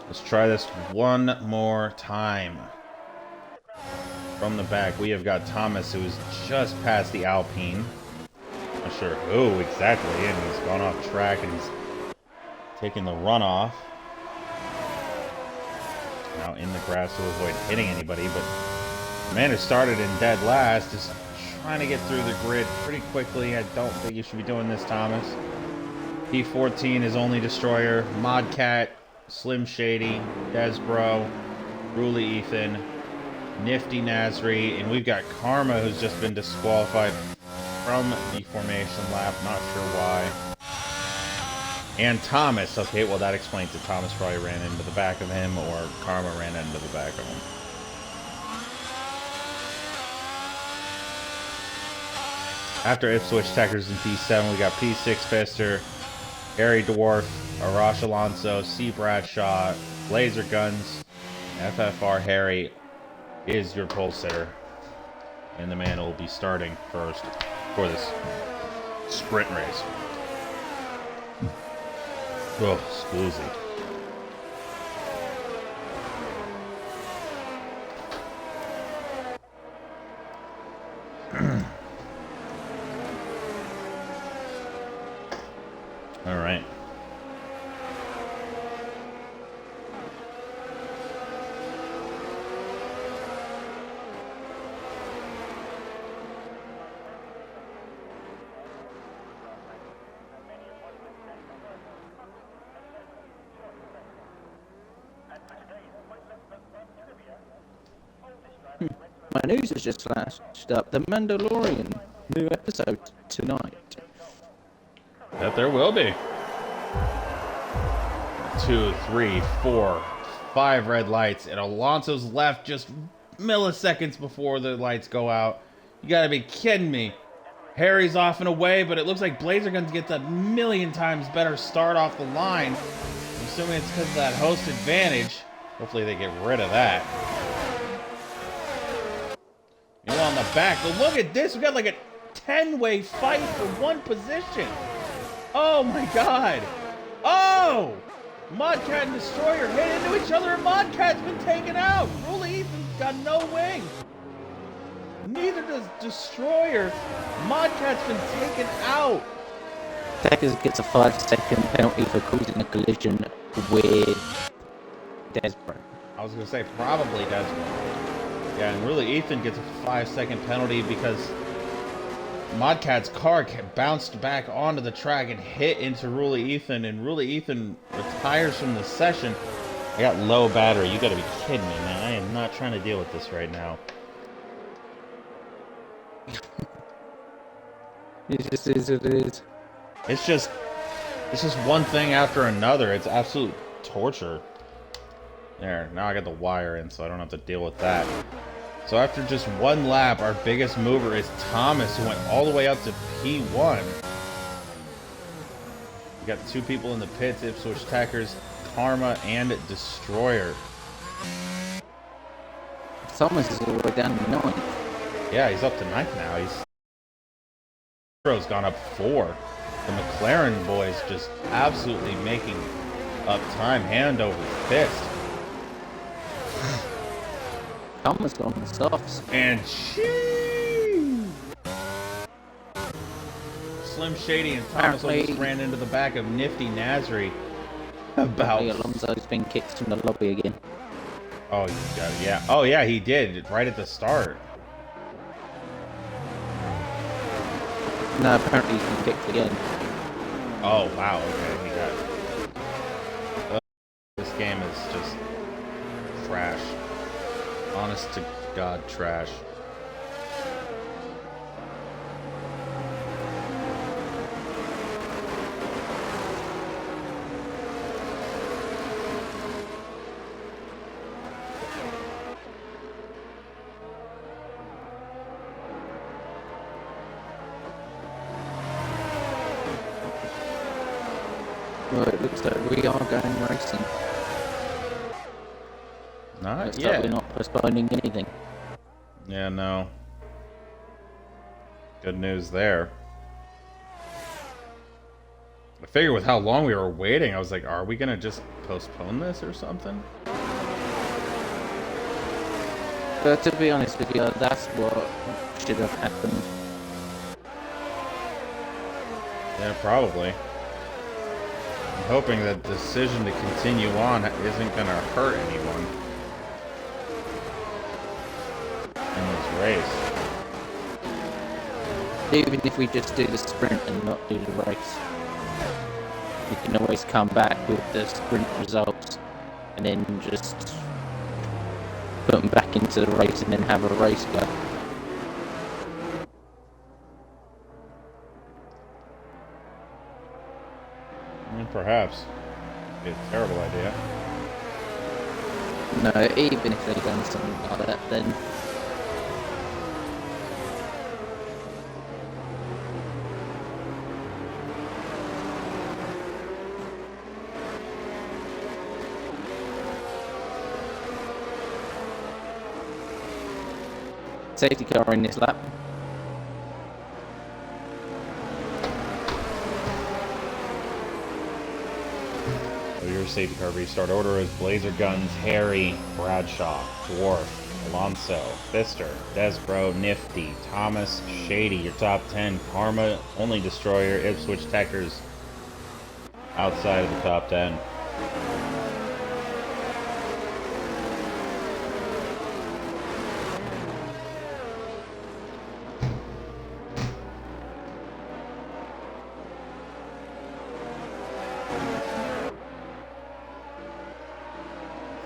Speaker 1: Let's try this one more time. From the back, we have got Thomas, who is just past the Alpine. Not sure who exactly, and he's gone off track, and he's taking the runoff. Now in the grass to avoid hitting anybody, but the man who started in dead last is trying to get through the grid pretty quickly. I don't think you should be doing this, Thomas. P14 is only destroyer, Modcat, Slim Shady, Desbro, Ruli Ethan, Nifty Nasri, and we've got Karma, who's just been disqualified from the formation lap, not sure why. And Thomas, okay, well that explains it. Thomas probably ran into the back of him, or Karma ran into the back of him. After Ipswich Techers in P7, we got P6 Fister, Harry Dwarf, Arash Alonso, C. Bradshaw, laser guns. FFR Harry is your pole sitter. And the man will be starting first for this sprint race. Oh, Scoozy. All right.
Speaker 2: My news has just flashed up. The Mandalorian new episode tonight.
Speaker 1: That there will be. 2, 3, 4, 5 red lights, and Alonso's left just milliseconds before the lights go out. You gotta be kidding me. Harry's off and away, but it looks like Blazer Guns gets a million times better start off the line. I'm assuming it's because of that host advantage. Hopefully they get rid of that. You're on the back, but look at this. We got like a 10-way fight for one position. Oh my god. Oh! Modcat and Destroyer hit into each other, and Modcat's been taken out. Ruley Ethan's got no wing. Neither does Destroyer. Modcat's been taken out.
Speaker 2: Deckers gets a 5-second penalty for causing a collision with Desbro.
Speaker 1: I was going to say probably Desmond. Yeah, and really Ethan gets a 5-second penalty because Modcat's car bounced back onto the track and hit into Ruley Ethan, and Ruley Ethan retires from the session. I got low battery. You gotta be kidding me, man. I am not trying to deal with this right now.
Speaker 2: It just is what it is.
Speaker 1: It's just one thing after another. It's absolute torture. There, now I got the wire in, so I don't have to deal with that. So after just one lap, our biggest mover is Thomas, who went all the way up to P1. We got 2 people in the pits, Ipswich Tackers, Karma, and Destroyer.
Speaker 2: Thomas is all the way down to 9th.
Speaker 1: Yeah, he's up to 9th now. He's gone up 4. The McLaren boys just absolutely making up time, hand over fist.
Speaker 2: Thomas got on the softs.
Speaker 1: And Slim Shady and Thomas almost ran into the back of Nifty Nasri. About
Speaker 2: Alonso's been kicked from the lobby again.
Speaker 1: Oh, you got it. Yeah. Oh, yeah, he did right at the start.
Speaker 2: No, apparently he's been kicked again.
Speaker 1: Oh wow. Okay, he got it. This game is just trash. Honest to God, trash.
Speaker 2: Well, it looks like we are going racing.
Speaker 1: Not
Speaker 2: Looks
Speaker 1: yet.
Speaker 2: like we're not postponing anything.
Speaker 1: Yeah, no. Good news there. I figured with how long we were waiting, I was like, are we gonna just postpone this or something?
Speaker 2: But to be honest with you, that's what should have happened.
Speaker 1: Yeah, probably. I'm hoping that the decision to continue on isn't gonna hurt anyone in this race.
Speaker 2: Even if we just do the sprint and not do the race, we can always come back with the sprint results and then just put them back into the race and then have a race go.
Speaker 1: Perhaps. Be a terrible idea.
Speaker 2: No, even if they'd done something like that, then Safety car in this lap.
Speaker 1: So your safety car restart order is Blazer Guns, Harry, Bradshaw, Dwarf, Alonso, Pfister, Desbro, Nifty, Thomas, Shady, your top 10, Karma, Only Destroyer, Ipswich Techers, outside of the top 10.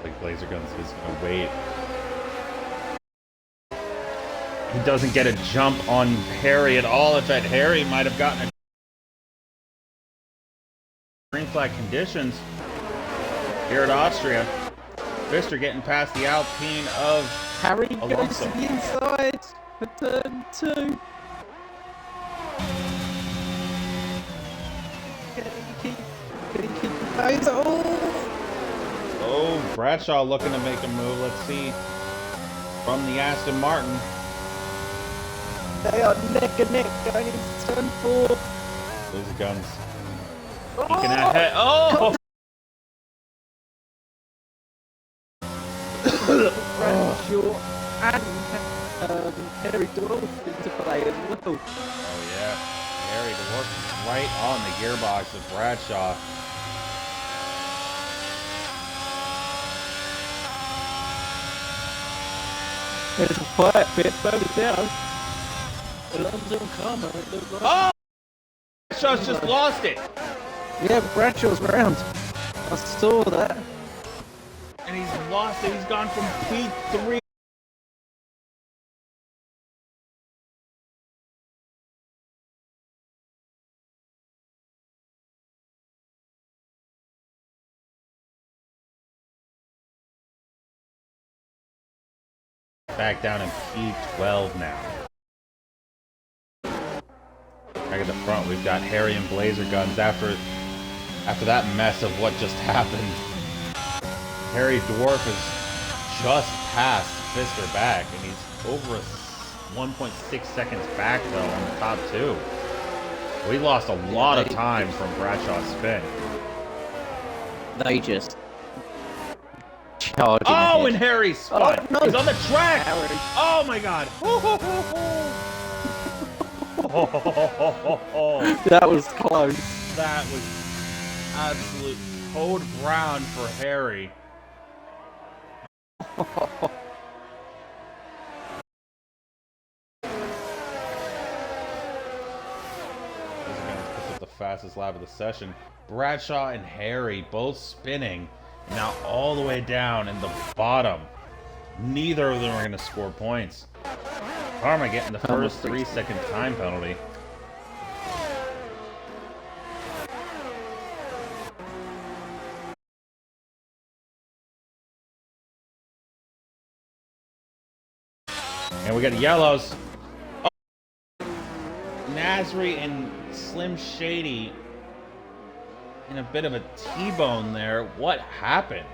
Speaker 1: Like Blazer Guns is gonna wait. He doesn't get a jump on Harry at all. In fact, Harry might have gotten a green flag conditions here at Austria. Pfister getting past the Alpine of
Speaker 2: Harry
Speaker 1: Alonso.
Speaker 2: goes to the inside for turn 2. Can he keep the pace?
Speaker 1: Oh, Bradshaw looking to make a move. Let's see. From the Aston Martin.
Speaker 2: They are neck and neck going into turn 4.
Speaker 1: Those are guns. Peeking ahead. Oh!
Speaker 2: Bradshaw and Harry Dwarf into play as well.
Speaker 1: Oh, yeah. Harry Dwarf right on the gearbox of Bradshaw.
Speaker 2: There's a quiet bit further down. Alonso and Karma.
Speaker 1: Oh! Bradshaw's just lost it.
Speaker 2: Yeah, Bradshaw's round. I saw that.
Speaker 1: And he's lost it. He's gone from P3. Back down in P12 now. Back at the front, we've got Harry and Blazer Guns after that mess of what just happened. Harry Dwarf has just passed Pfister back, and he's over 1.6 seconds back, though, on the top 2. We lost a lot of time from Bradshaw's spin.
Speaker 2: They just charging.
Speaker 1: Oh, and Harry spun.
Speaker 2: Oh, no.
Speaker 1: He's on the track.
Speaker 2: Harry.
Speaker 1: Oh my God.
Speaker 2: That was close.
Speaker 1: That was absolute code brown for Harry. The fastest lap of the session. Bradshaw and Harry both spinning. Now all the way down in the bottom. Neither of them are going to score points. Karma getting the first 3-second time penalty. And we got yellows. Oh. Nasri and Slim Shady in a bit of a T-bone there. What happened?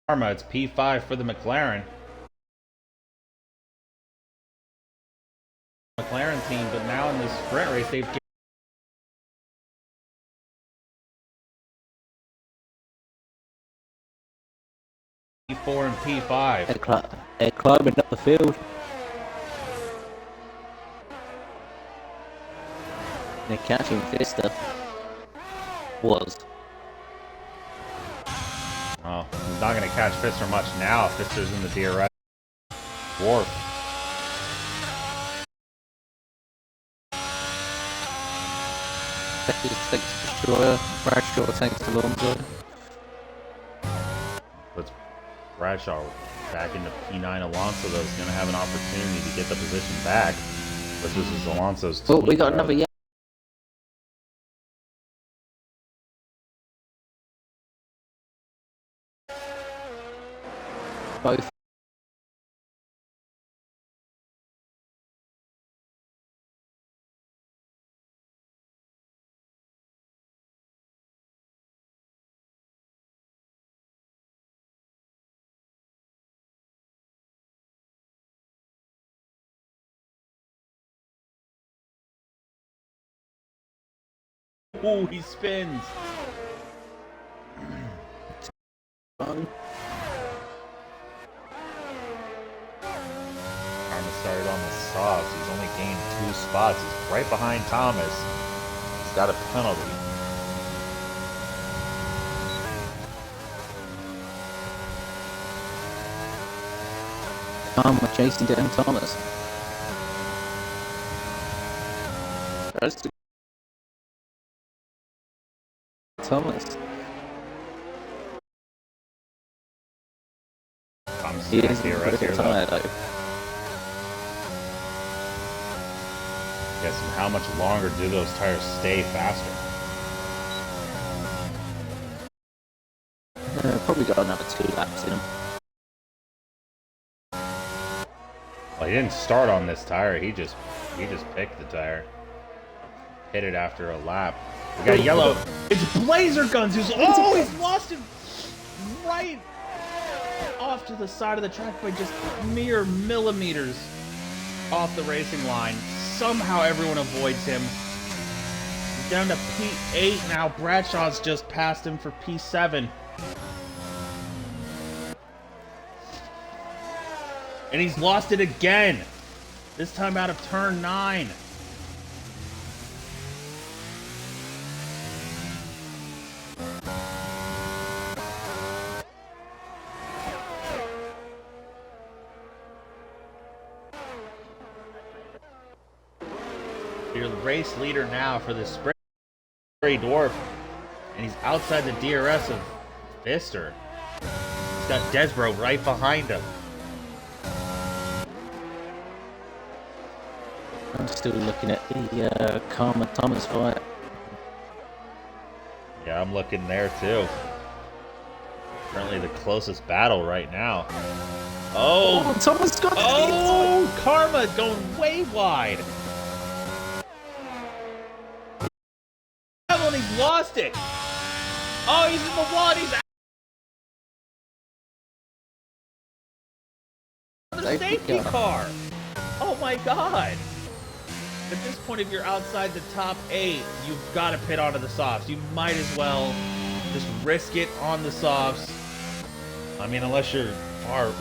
Speaker 1: Karma, it's P5 for the McLaren. McLaren team, but now in this sprint race, they've P4 and P5.
Speaker 2: They're climbing up the field. They're catching Pfister. Was.
Speaker 1: Oh, he's not going to catch Pfister much now. Pfister's in the DRS. Dwarf.
Speaker 2: Takes Destroyer. Bradshaw takes Alonso.
Speaker 1: Let's Bradshaw back into P9. Alonso, though, is going to have an opportunity to get the position back. But this is Alonso's
Speaker 2: Oh, we got another yellow. Both
Speaker 1: Oh, he spins.
Speaker 2: Fun.
Speaker 3: Thomas started on the softs. He's only gained 2 spots. He's right behind Thomas. He's got a penalty.
Speaker 2: Karma chasing down Thomas. That's the Thomas.
Speaker 3: Thomas
Speaker 2: He
Speaker 3: is
Speaker 2: is
Speaker 3: here, right
Speaker 2: pretty
Speaker 3: here,
Speaker 2: tired
Speaker 3: though.
Speaker 2: though.
Speaker 3: Yes, and how much longer do those tires stay faster?
Speaker 2: Probably got another 2 laps in him.
Speaker 3: Well, he didn't start on this tire. He just picked the tire. Hit it after a lap. We got yellow.
Speaker 1: It's Blazer Guns who's he's lost it right off to the side of the track by just mere millimeters off the racing line. Somehow everyone avoids him. He's down to P8 now. Bradshaw's just passed him for P7. And he's lost it again. This time out of turn 9. You're the race leader now for the Spray Dwarf. And he's outside the DRS of Pfister. He's got Desbro right behind him.
Speaker 2: I'm still looking at the Karma Thomas fight.
Speaker 3: Yeah, I'm looking there too. Currently the closest battle right now.
Speaker 1: Oh,
Speaker 2: Thomas got
Speaker 1: oh, Karma going way wide. That one, he's lost it. Oh, he's in the one. He's out of the safety car. Oh my God. At this point, if you're outside the top 8, you've got to pit onto the softs. You might as well just risk it on the softs.
Speaker 3: I mean, unless you're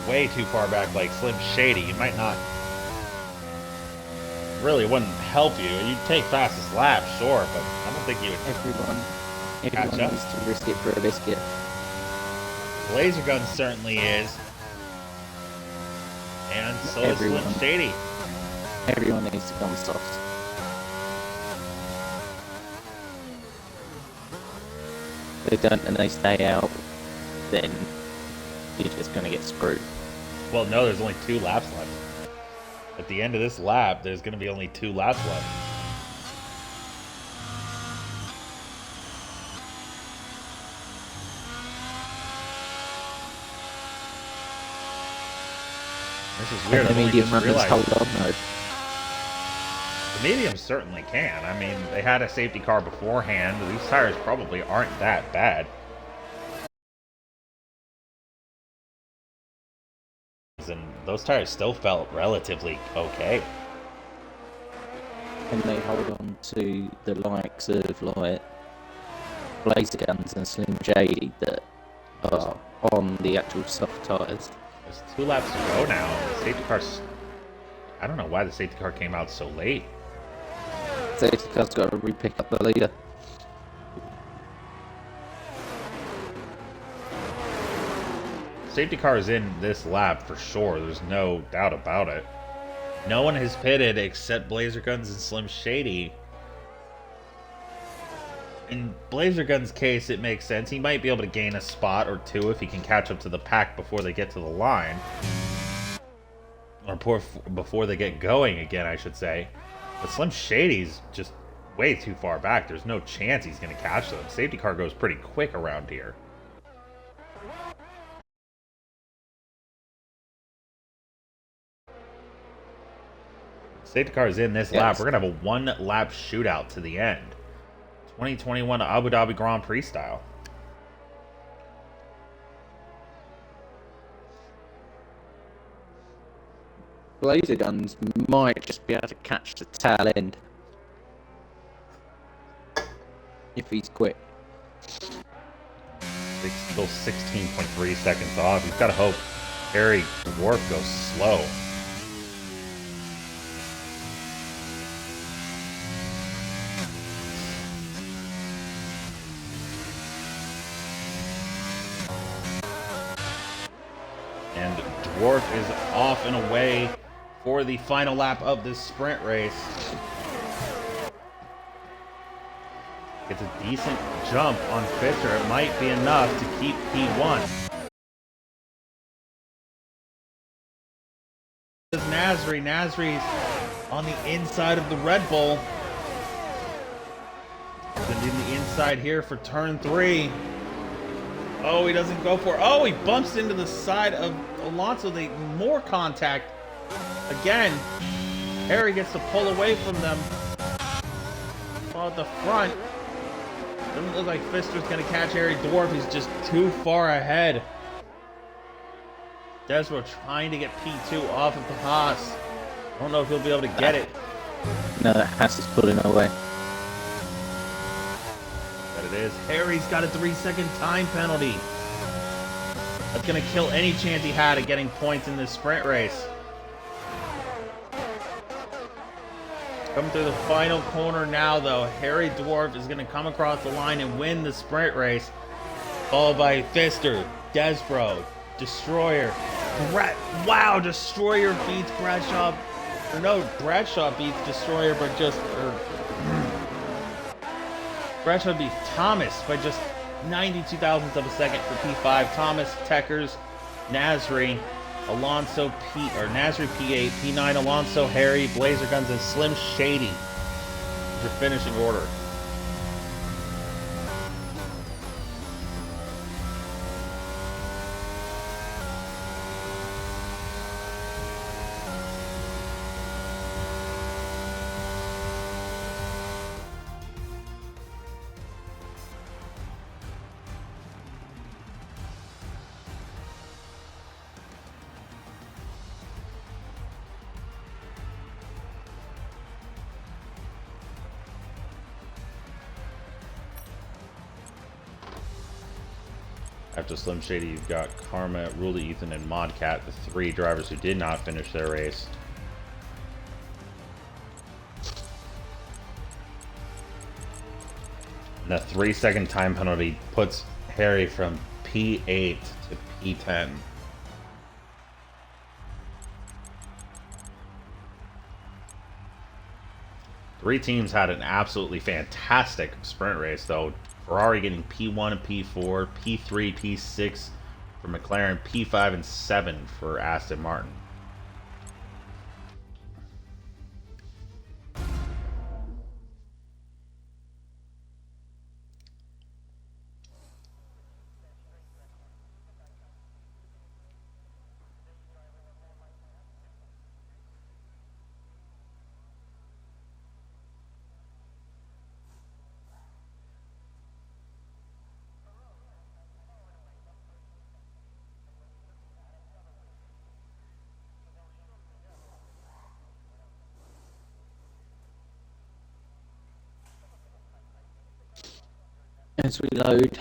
Speaker 3: way too far back like Slim Shady, you might not. Really wouldn't help you. You'd take fastest lap, sure, but I don't think you would.
Speaker 2: Everyone needs to risk it for a biscuit.
Speaker 3: Laser Gun certainly is. And so is Slim Shady.
Speaker 2: Everyone needs to go on softs. If they don't and they stay out, then you're just going to get screwed.
Speaker 3: Well, no, there's only 2 laps left. At the end of this lap, there's going to be only 2 laps left. This is weird.
Speaker 2: And the medium runners hold on though.
Speaker 3: The mediums certainly can. I mean, they had a safety car beforehand. These tires probably aren't that bad. And those tires still felt relatively okay.
Speaker 2: And they hold on to the likes of like Blazer Guns and Slim Shady that are on the actual soft tyres.
Speaker 3: There's 2 laps to go now. The safety car's... I don't know why the safety car came out so late.
Speaker 2: Safety car's got to re-pick up the leader.
Speaker 3: Safety car is in this lap for sure. There's no doubt about it. No one has pitted except Blazer Guns and Slim Shady. In Blazer Gun's case, it makes sense. He might be able to gain a spot or 2 if he can catch up to the pack before they get to the line. Or before they get going again, I should say. But Slim Shady's just way too far back. There's no chance he's going to catch them. Safety car goes pretty quick around here. Safety car is in this lap. We're going to have a 1-lap shootout to the end. 2021 Abu Dhabi Grand Prix style.
Speaker 2: Blazer Guns might just be able to catch the tail end. if he's quick.
Speaker 3: Still 16.3 seconds off. He's got to hope Harry Dwarf goes slow. And Dwarf is off and away for the final lap of this sprint race. Gets a decent jump on Fisher. It might be enough to keep P1. Nasri's on the inside of the Red Bull. Gonna do the inside here for turn 3. Oh, he doesn't go for it. Oh, he bumps into the side of Alonso. More contact. Again, Harry gets to pull away from them. While at the front, doesn't look like Pfister's going to catch Harry Dwarf. He's just too far ahead. Desbro trying to get P2 off of the Haas. I don't know if he'll be able to get it.
Speaker 2: No, that Haas is pulling away.
Speaker 3: But it is. Harry's got a 3-second time penalty. That's going to kill any chance he had of getting points in this sprint race. Coming through the final corner now, though. Harry Dwarf is going to come across the line and win the sprint race. Followed by Pfister, Desbro, Destroyer. Wow, Destroyer beats Bradshaw. Or no, Bradshaw beats Destroyer, but just... Bradshaw beats Thomas by just 92 thousandths of a second for P5. Thomas, Teckers, Nasri, Alonso Nasri P8, P9 Alonso, Harry, Blazer Guns, and Slim Shady. Your finishing order. After Slim Shady, you've got Karma, Ruley, Ethan, and Modcat, the 3 drivers who did not finish their race. And a 3-second time penalty puts Harry from P8 to P10. Three teams had an absolutely fantastic sprint race, though. Ferrari getting P1 and P4, P3, P6 for McLaren, P5 and 7 for Aston Martin.
Speaker 2: As we load,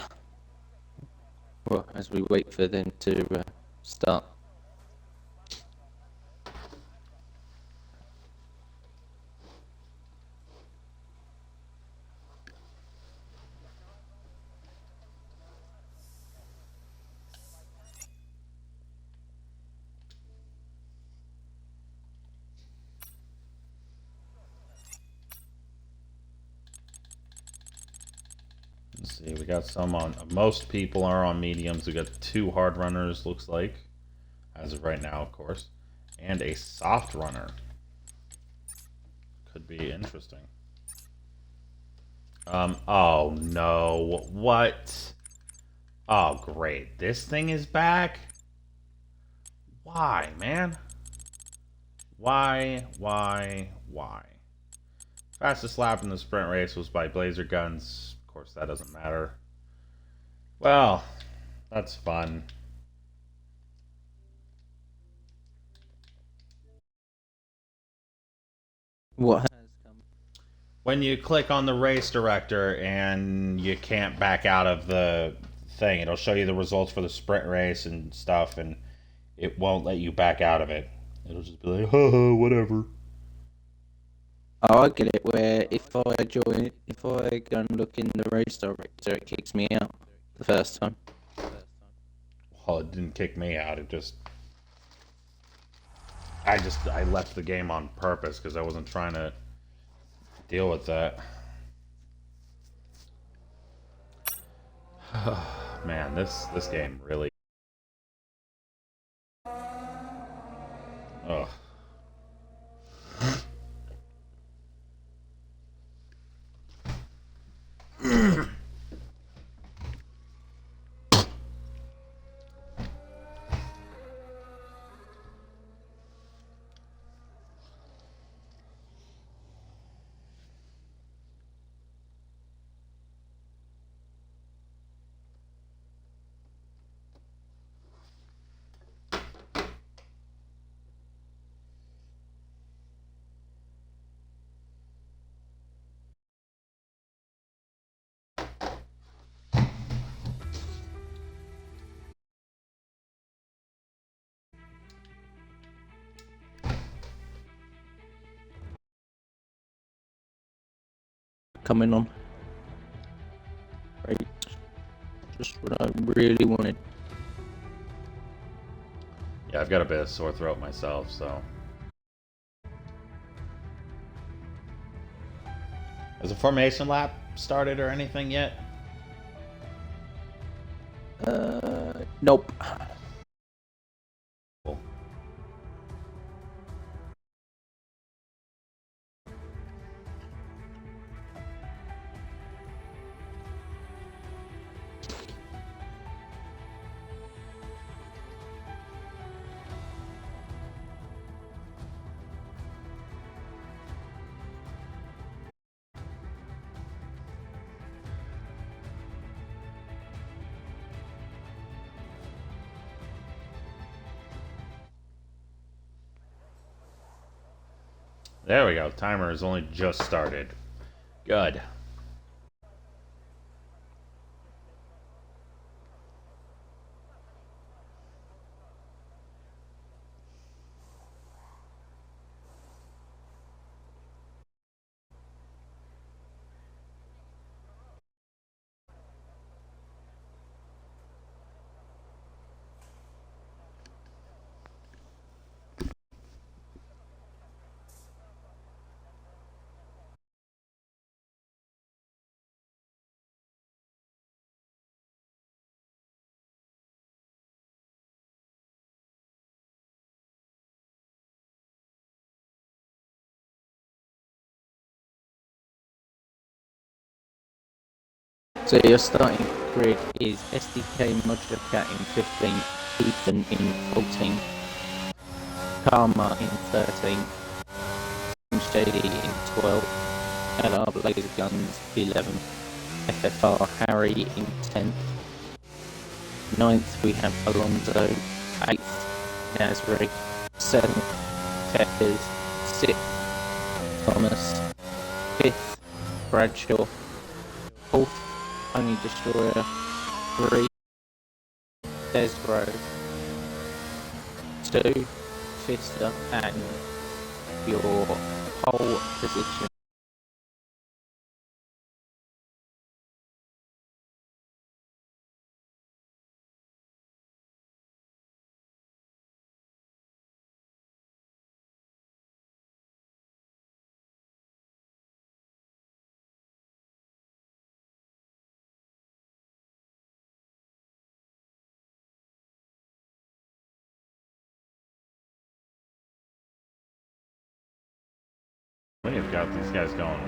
Speaker 2: well, as we wait for them to start.
Speaker 3: Let's see, we got some on, most people are on mediums. We got 2 hard runners, looks like, as of right now, of course, and a soft runner. Could be interesting. Oh no, what? Oh great, this thing is back? Why, man? Why? Fastest lap in the sprint race was by Blazer Guns. Of course, that doesn't matter. Well, that's fun.
Speaker 2: What has come?
Speaker 3: When you click on the race director and you can't back out of the thing, it'll show you the results for the sprint race and stuff, and it won't let you back out of it. It'll just be like, haha, whatever.
Speaker 2: Oh, I get it. Where if I go and look in the race director, it kicks me out the first time.
Speaker 3: Well, it didn't kick me out. I left the game on purpose because I wasn't trying to deal with that. Man, this game really. Ugh.
Speaker 2: Coming on. Right. Just what I really wanted.
Speaker 3: Yeah, I've got a bit of sore throat myself, so. Has the formation lap started or anything yet?
Speaker 2: Nope.
Speaker 3: Cool. There we go. Timer has only just started. Good.
Speaker 2: So your starting grid is SDK Modular Cat in 15, Ethan in 14, Karma in 13, JD in 12, LR Laser Guns 11, FFR Harry in 10th, 9th we have Alonso, 8th Nasri, 7th Checkers, 6th Thomas, 5th Bradshaw, 4th Only Destroyer, 3 Desbro, 2 Fister, and your pole position.
Speaker 3: We've got these guys going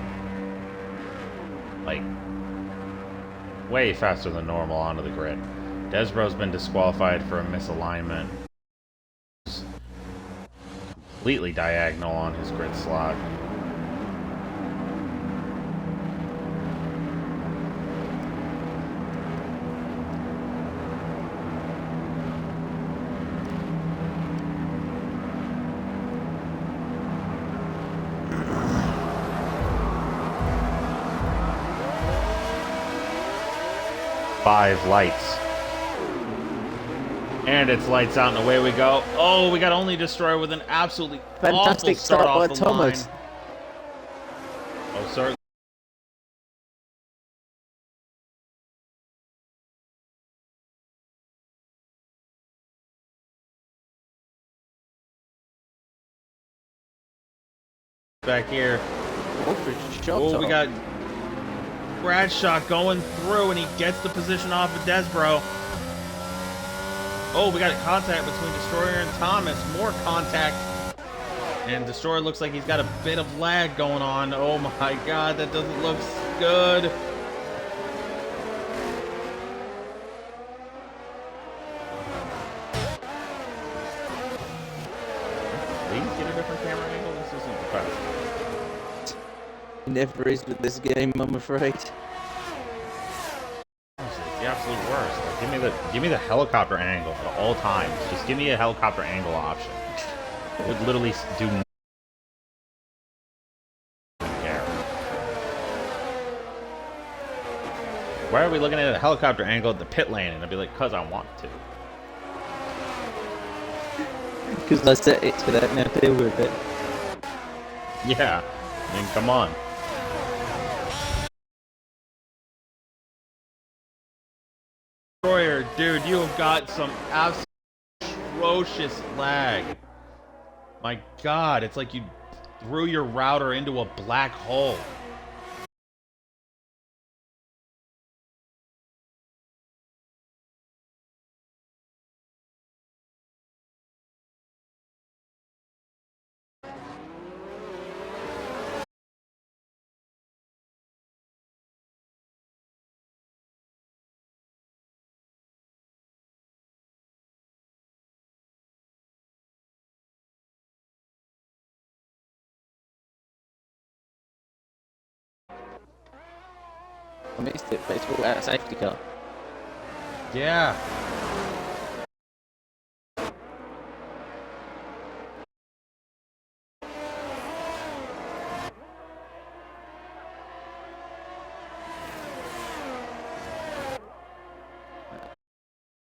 Speaker 3: like way faster than normal onto the grid. Desbro's been disqualified for a misalignment. Completely diagonal on his grid slot. 5 lights. And it's lights out and away we go. Oh, we got only destroyer with an absolutely
Speaker 2: Fantastic
Speaker 3: awful start
Speaker 2: by
Speaker 3: off the
Speaker 2: Thomas.
Speaker 3: line. Oh, sorry. Back here. Oh, we got Bradshaw going through, and he gets the position off of Desbro. Oh, we got a contact between Destroyer and Thomas. More contact. And Destroyer looks like he's got a bit of lag going on. Oh my god, that doesn't look good. Please get a different camera angle. This isn't the best.
Speaker 2: It never is with this game, I'm afraid.
Speaker 3: It's the absolute worst. Like, give me the helicopter angle at all times. Just give me a helicopter angle option. It would literally do nothing. Why are we looking at a helicopter angle at the pit lane? And I'd be like, cause I want to.
Speaker 2: Because I set it to that, now deal with it.
Speaker 3: Yeah, I mean, come on. Destroyer, dude, you have got some absolute atrocious lag. My god, it's like you threw your router into a black hole.
Speaker 2: I missed it, but it's all out of safety car.
Speaker 3: Yeah.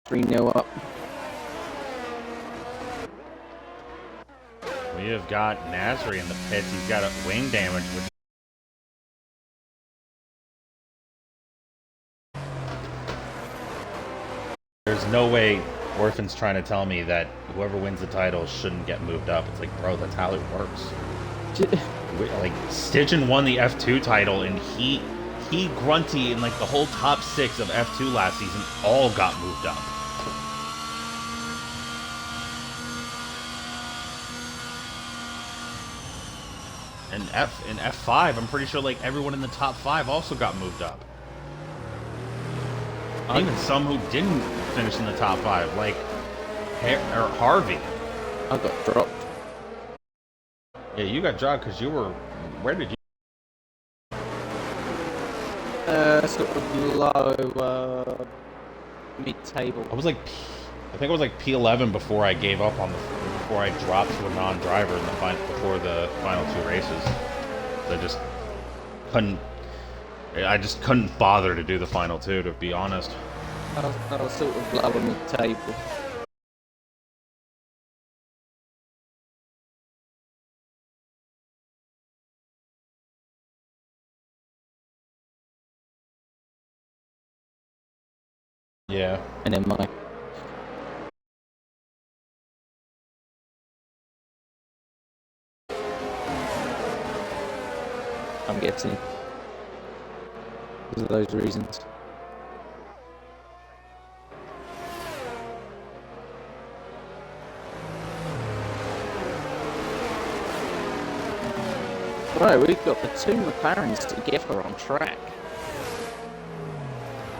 Speaker 2: Three 0 up.
Speaker 3: We have got Nasri in the pits. He's got a wing damage with. There's no way Orphan's trying to tell me that whoever wins the title shouldn't get moved up. It's like, bro, that's how it works. Like, Stitchin won the F2 title, and he, Grunty, and like the whole top 6 of F2 last season all got moved up. And F5, I'm pretty sure like everyone in the top 5 also got moved up. Even some who didn't finish in the top 5, like Harvey.
Speaker 2: I got dropped.
Speaker 3: Yeah, you got dropped because you were. Where did you?
Speaker 2: Sort of low, mid-table.
Speaker 3: I was like, I think it was like P11 before I gave up on the. Before I dropped to a non-driver in the before the final 2 races. I just couldn't. I just couldn't bother to do the final 2, to be honest.
Speaker 2: I was sort of lower mid-table.
Speaker 3: Yeah.
Speaker 2: And then I'm guessing. Because of those reasons. Right, we've got the 2 McLarens together on track.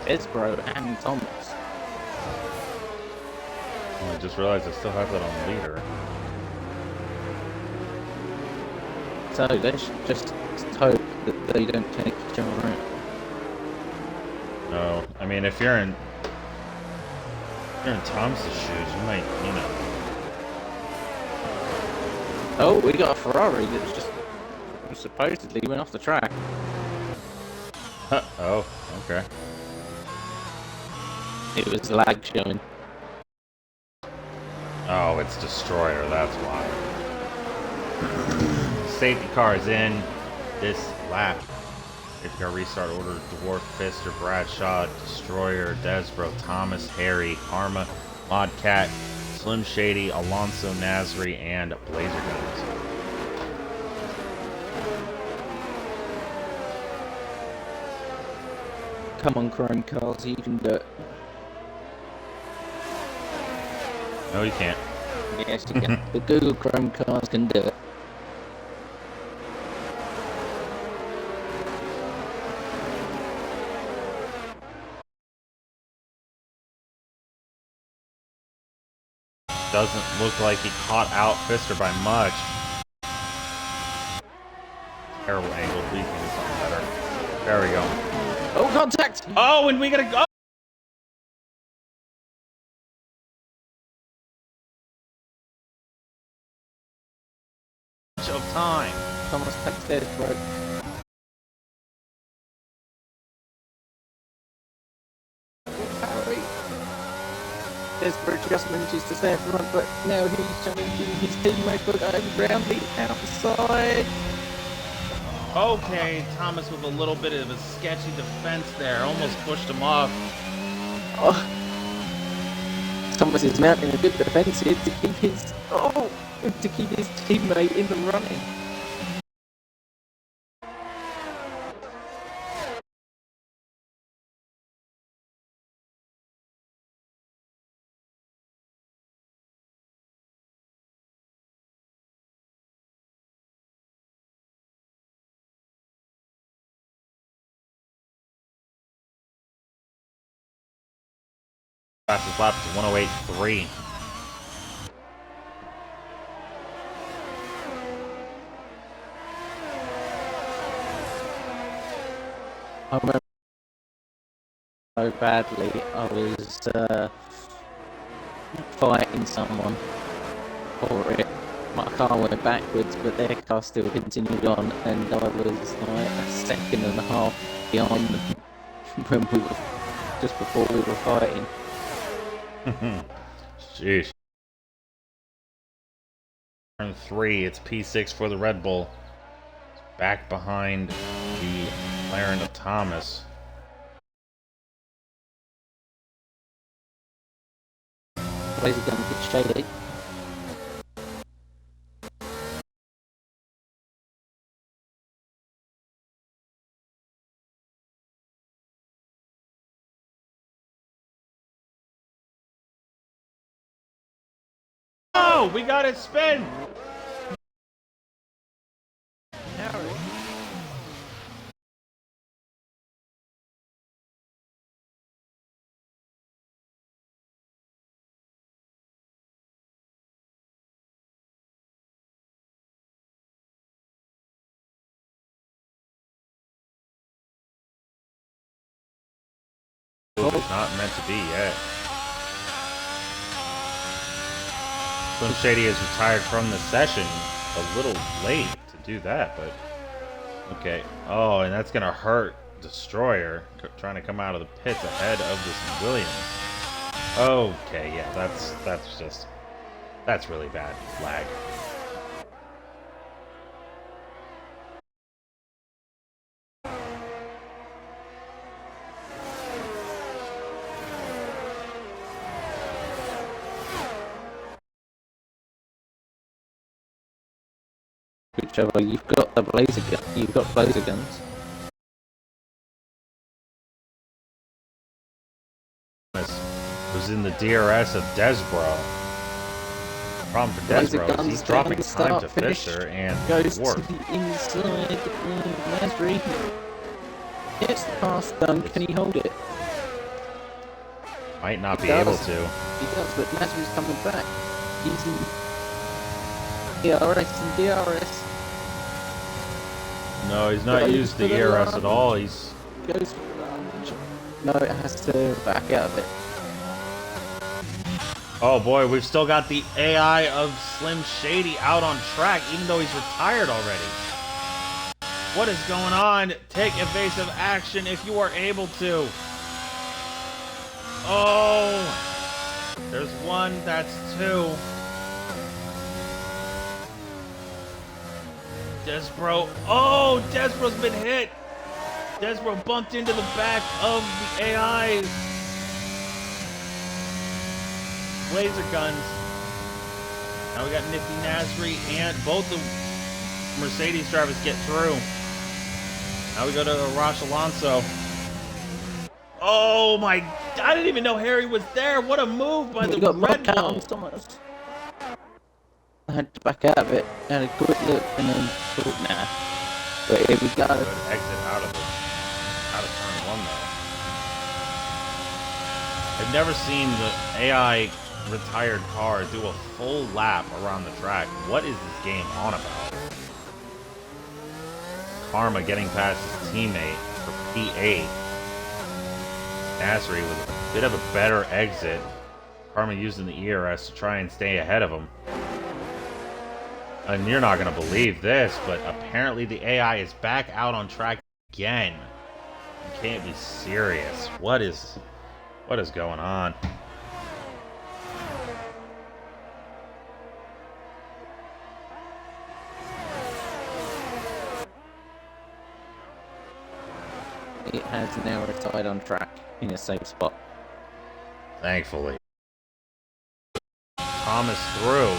Speaker 2: Esbro and Thomas.
Speaker 3: I just realized I still have that on leader.
Speaker 2: So let's just hope that they don't take each other out.
Speaker 3: No, I mean if you're in Thomas's shoes, you might, you know.
Speaker 2: Oh, we got a Ferrari that's just supposedly went off the track.
Speaker 3: Oh, okay.
Speaker 2: It was lag showing.
Speaker 3: Oh, it's Destroyer, that's why. Safety car is in this lap. Safety car restart order: Dwarf, Fister, Bradshaw, Destroyer, Desbro, Thomas, Harry, Karma, Modcat, Slim Shady, Alonso, Nasri, and Blazer Guns.
Speaker 2: Come on, Chrome Cars, you can do it.
Speaker 3: No, you can't.
Speaker 2: Yes, you can. The Google Chrome Cars can do it.
Speaker 3: Doesn't look like he caught out Fister by much. Terrible angle. Please give me something better. There we go.
Speaker 2: Oh, contact!
Speaker 3: Oh, and we gotta go. Of time.
Speaker 2: Thomas takes theirs, bro. Harry. Desbro just manages to stay in front, but now he's challenging his teammate for going round the outside.
Speaker 3: Okay, Thomas with a little bit of a sketchy defense there. Almost pushed him off.
Speaker 2: Oh. Thomas is mounting a good defense here to keep his teammate in the running.
Speaker 3: Fastest lap is 108.3.
Speaker 2: I remember so badly. I was fighting someone for it. My car went backwards, but their car still continued on, and I was like a second and a half behind them when we were just before we were fighting.
Speaker 3: Jeez. Turn 3, it's P6 for the Red Bull. Back behind the McLaren of Thomas.
Speaker 2: Laser gun gets shady.
Speaker 3: Oh, we got it spin!
Speaker 2: Harry.
Speaker 3: It's not meant to be yet. Slim Shady is retired from the session. A little late to do that, but okay. Oh, and that's gonna hurt Destroyer trying to come out of the pits ahead of this Williams. Okay, yeah, that's really bad lag.
Speaker 2: Whichever, you've got the blazer gun. You've got blazer guns.
Speaker 3: Was in the DRS of Desbro. Problem for Desbro is he's dropping time to Fisher and
Speaker 2: goes
Speaker 3: Dwarf.
Speaker 2: to the inside. Nasri gets the pass done. Can he hold it?
Speaker 3: Might not be able to.
Speaker 2: He does, but Nasri's coming back. He's in DRS and DRS.
Speaker 3: No, he's not used the ERS at all. He's
Speaker 2: goes for the lunge. No, it has to back out of it.
Speaker 3: Oh boy, we've still got the AI of Slim Shady out on track, even though he's retired already. What is going on? Take evasive action if you are able to. Oh! There's one, that's two. Desbro. Oh! Desbro's been hit! Desbro bumped into the back of the AI. Laser guns. Now we got Nifty Nasri and both the Mercedes drivers get through. Now we go to Arash Alonso. Oh my, I didn't even know Harry was there. What a move by the Red Bull.
Speaker 2: I had to back out of it, had a quick look, and then thought, nah. But here we go.
Speaker 3: Good exit out of turn one though. I've never seen the AI retired car do a full lap around the track. What is this game on about? Karma getting past his teammate for P8. Nasri with a bit of a better exit. Karma using the ERS to try and stay ahead of him. And you're not going to believe this, but apparently the AI is back out on track again. You can't be serious. What is going on?
Speaker 2: It has now retired on track in a safe spot.
Speaker 3: Thankfully. Thomas through.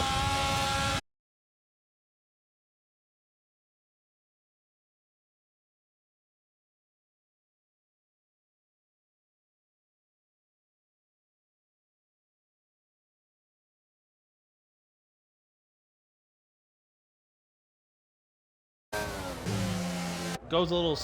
Speaker 3: Goes a little.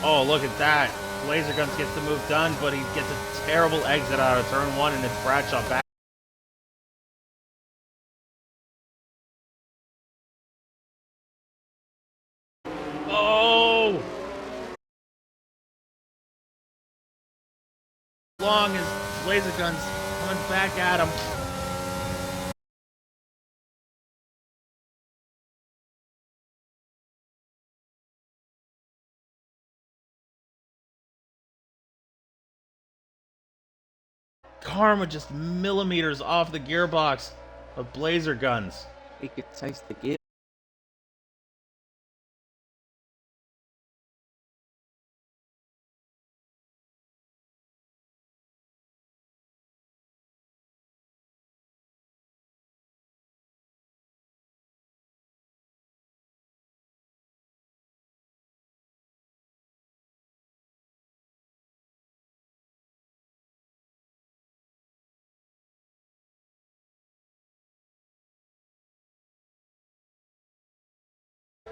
Speaker 3: Oh, look at that. Laser Guns gets the move done, but he gets a terrible exit out of turn one, and it's Bradshaw back. Oh! Long as Laser Guns comes back at him. Karma just millimeters off the gearbox of Blazer Guns.
Speaker 2: He could taste the gear.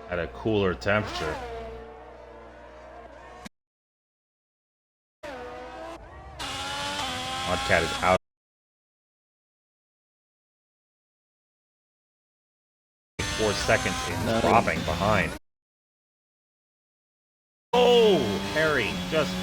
Speaker 3: At a cooler temperature. Oddcat is out. 4 seconds in dropping behind. Oh, Harry just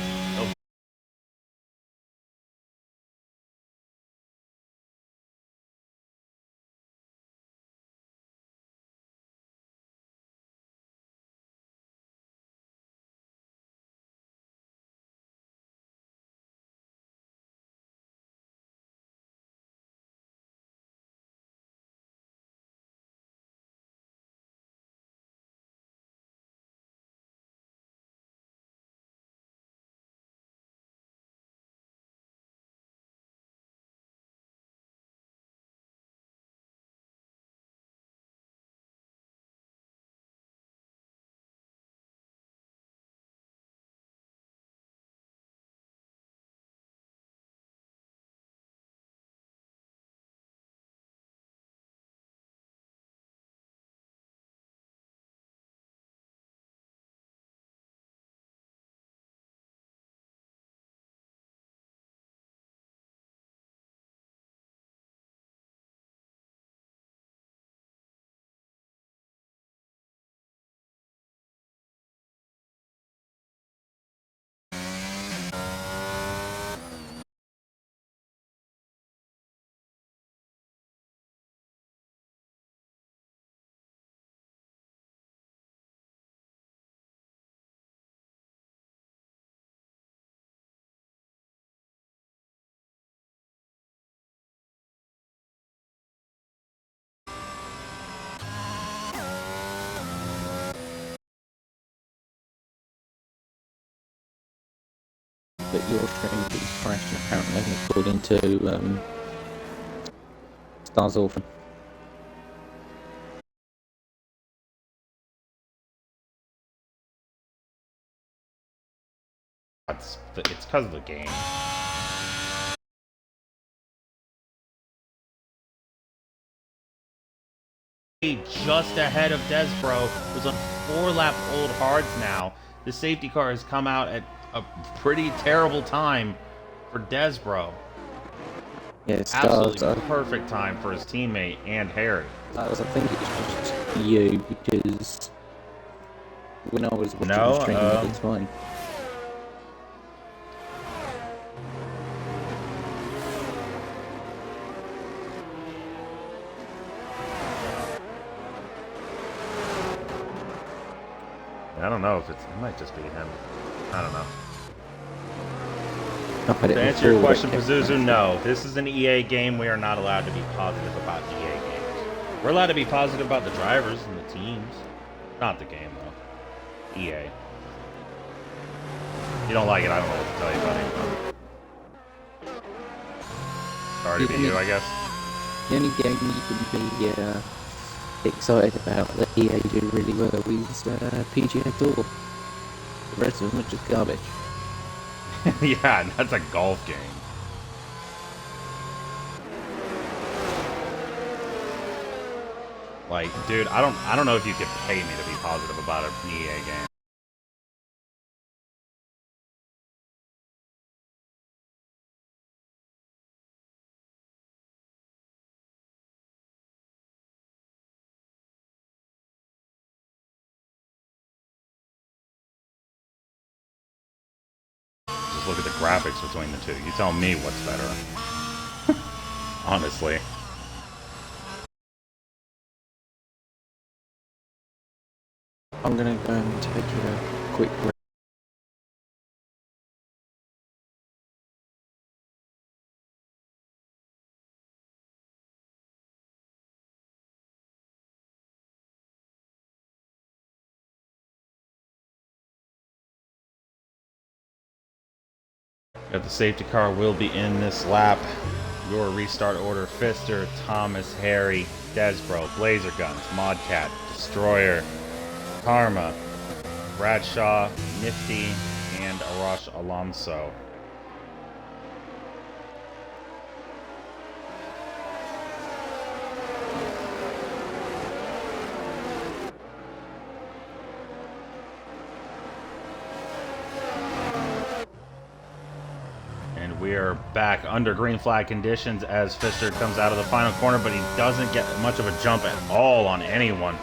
Speaker 2: that your stream keeps crashing apparently, according to Stars Orphan.
Speaker 3: It's because of the game. Just ahead of Desbro. It was on 4-lap old hards now. The safety car has come out at a pretty terrible time for Desbro.
Speaker 2: Yeah,
Speaker 3: Absolutely perfect time for his teammate and Harry.
Speaker 2: Stars, I think it's just you, because when I was watching the stream, it was fine.
Speaker 3: I don't know if it might just be him. I don't know.
Speaker 2: To
Speaker 3: answer your question, Pazuzu, no. This is an EA game. We are not allowed to be positive about EA games. We're allowed to be positive about the drivers and the teams. Not the game, though. EA. If you don't like it, I don't know what to tell you, buddy. Sorry to be you, I guess.
Speaker 2: The only game you can be excited about that EA do really well is PGA Tour. The rest of them are just garbage.
Speaker 3: Yeah, that's a golf game. Like, dude, I don't know if you could pay me to be positive about an EA game. Just look at the graphics between the two. You tell me what's better. Honestly.
Speaker 2: I'm gonna go and take a quick break.
Speaker 3: Got the safety car will be in this lap. Your restart order: Fister, Thomas, Harry, Desbro, Blazer Guns, Modcat, Destroyer, Karma, Bradshaw, Nifty, and Arash Alonso. We are back under green flag conditions as Fister comes out of the final corner, but he doesn't get much of a jump at all on anyone.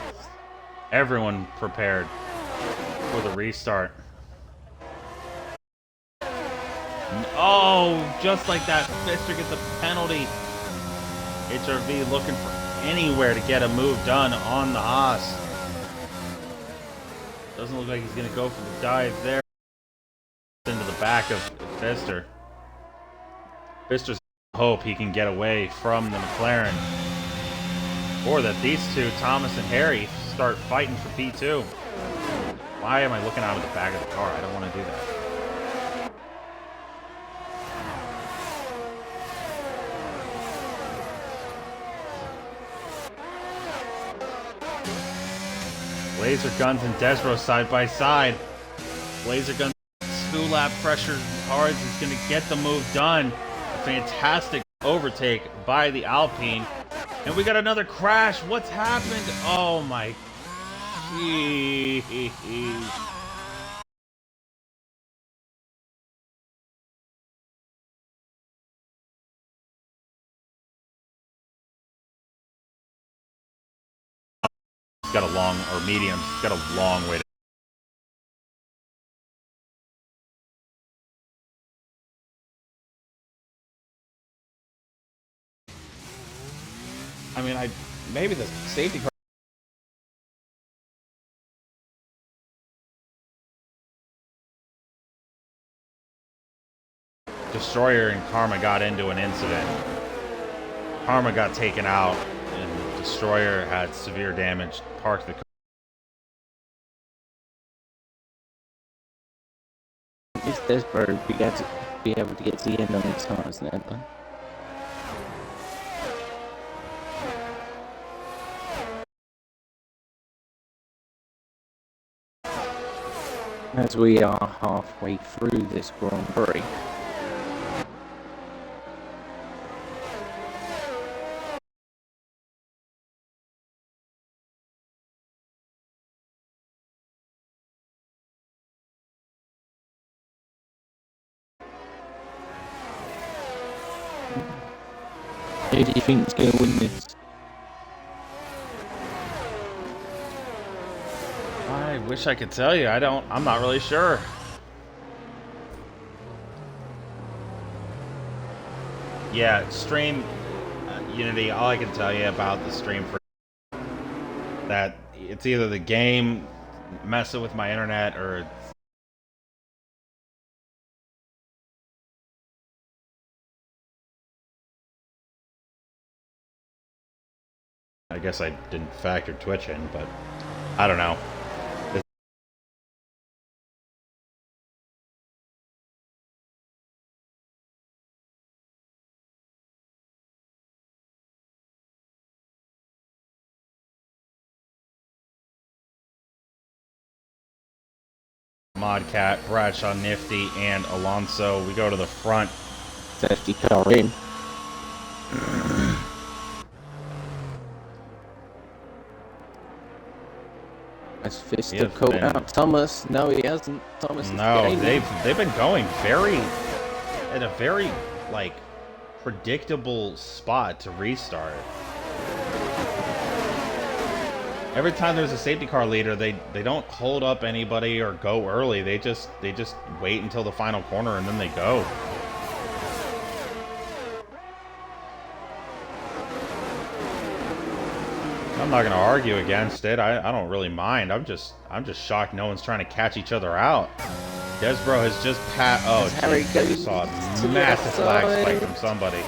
Speaker 3: Everyone prepared for the restart. Oh, just like that, Fister gets a penalty. HRV looking for anywhere to get a move done on the Haas. Doesn't look like he's going to go for the dive there. Into the back of Fister. Fister's hope he can get away from the McLaren. Or that these two, Thomas and Harry, start fighting for P2. Why am I looking out of the back of the car? I don't want to do that. Laser Guns and Desbro side by side. Laser Guns, 2-lap pressure hard is going to get the move done. Fantastic overtake by the Alpine. And we got another crash. What's happened? Oh my. Jeez. He's got a long, or medium, he's got a long way to.
Speaker 1: I mean, maybe the safety car.
Speaker 3: Destroyer and Karma got into an incident. Karma got taken out, and Destroyer had severe damage. Parked the car.
Speaker 2: It's Desbro. We got to be able to get to the end on its tires there, but as we are halfway through this Grand Prix. Who do you think is going to win this?
Speaker 3: I wish I could tell you. I'm not really sure. Yeah, stream Unity. All I can tell you about the stream for that it's either the game messing with my internet or I guess I didn't factor Twitch in, but I don't know. Modcat, Bradshaw, Nifty, and Alonso. We go to the front.
Speaker 2: Safety car in. Has Fister caught out Thomas? No, he hasn't. Thomas.
Speaker 3: No, they've been going in a very like predictable spot to restart. Every time there's a safety car leader, they don't hold up anybody or go early. They just wait until the final corner and then they go. I'm not gonna argue against it. I don't really mind. I'm just shocked no one's trying to catch each other out. Desbro has just passed. Oh, geez, I just saw a massive flag spike from somebody.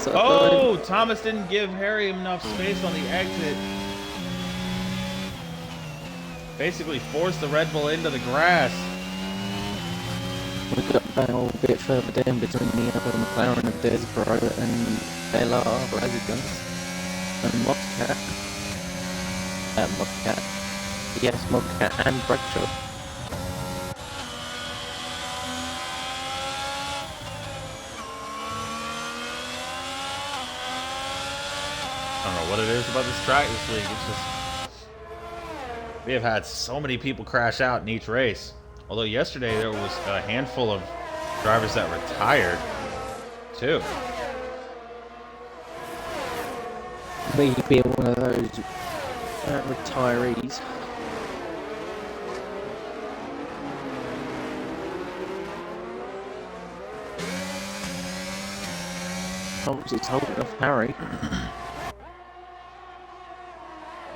Speaker 3: Oh, Thomas didn't give Harry enough space on the exit. Basically forced the Red Bull into the grass.
Speaker 2: We got that a little bit further down between the other McLaren of Desbro and LR residents and Modcat. Modcat. Yes, Modcat and Bradshaw.
Speaker 3: I don't know what it is about this track this week. It's just we have had so many people crash out in each race. Although yesterday there was a handful of drivers that retired too.
Speaker 2: Maybe one of those retirees. Thomas is holding off Harry.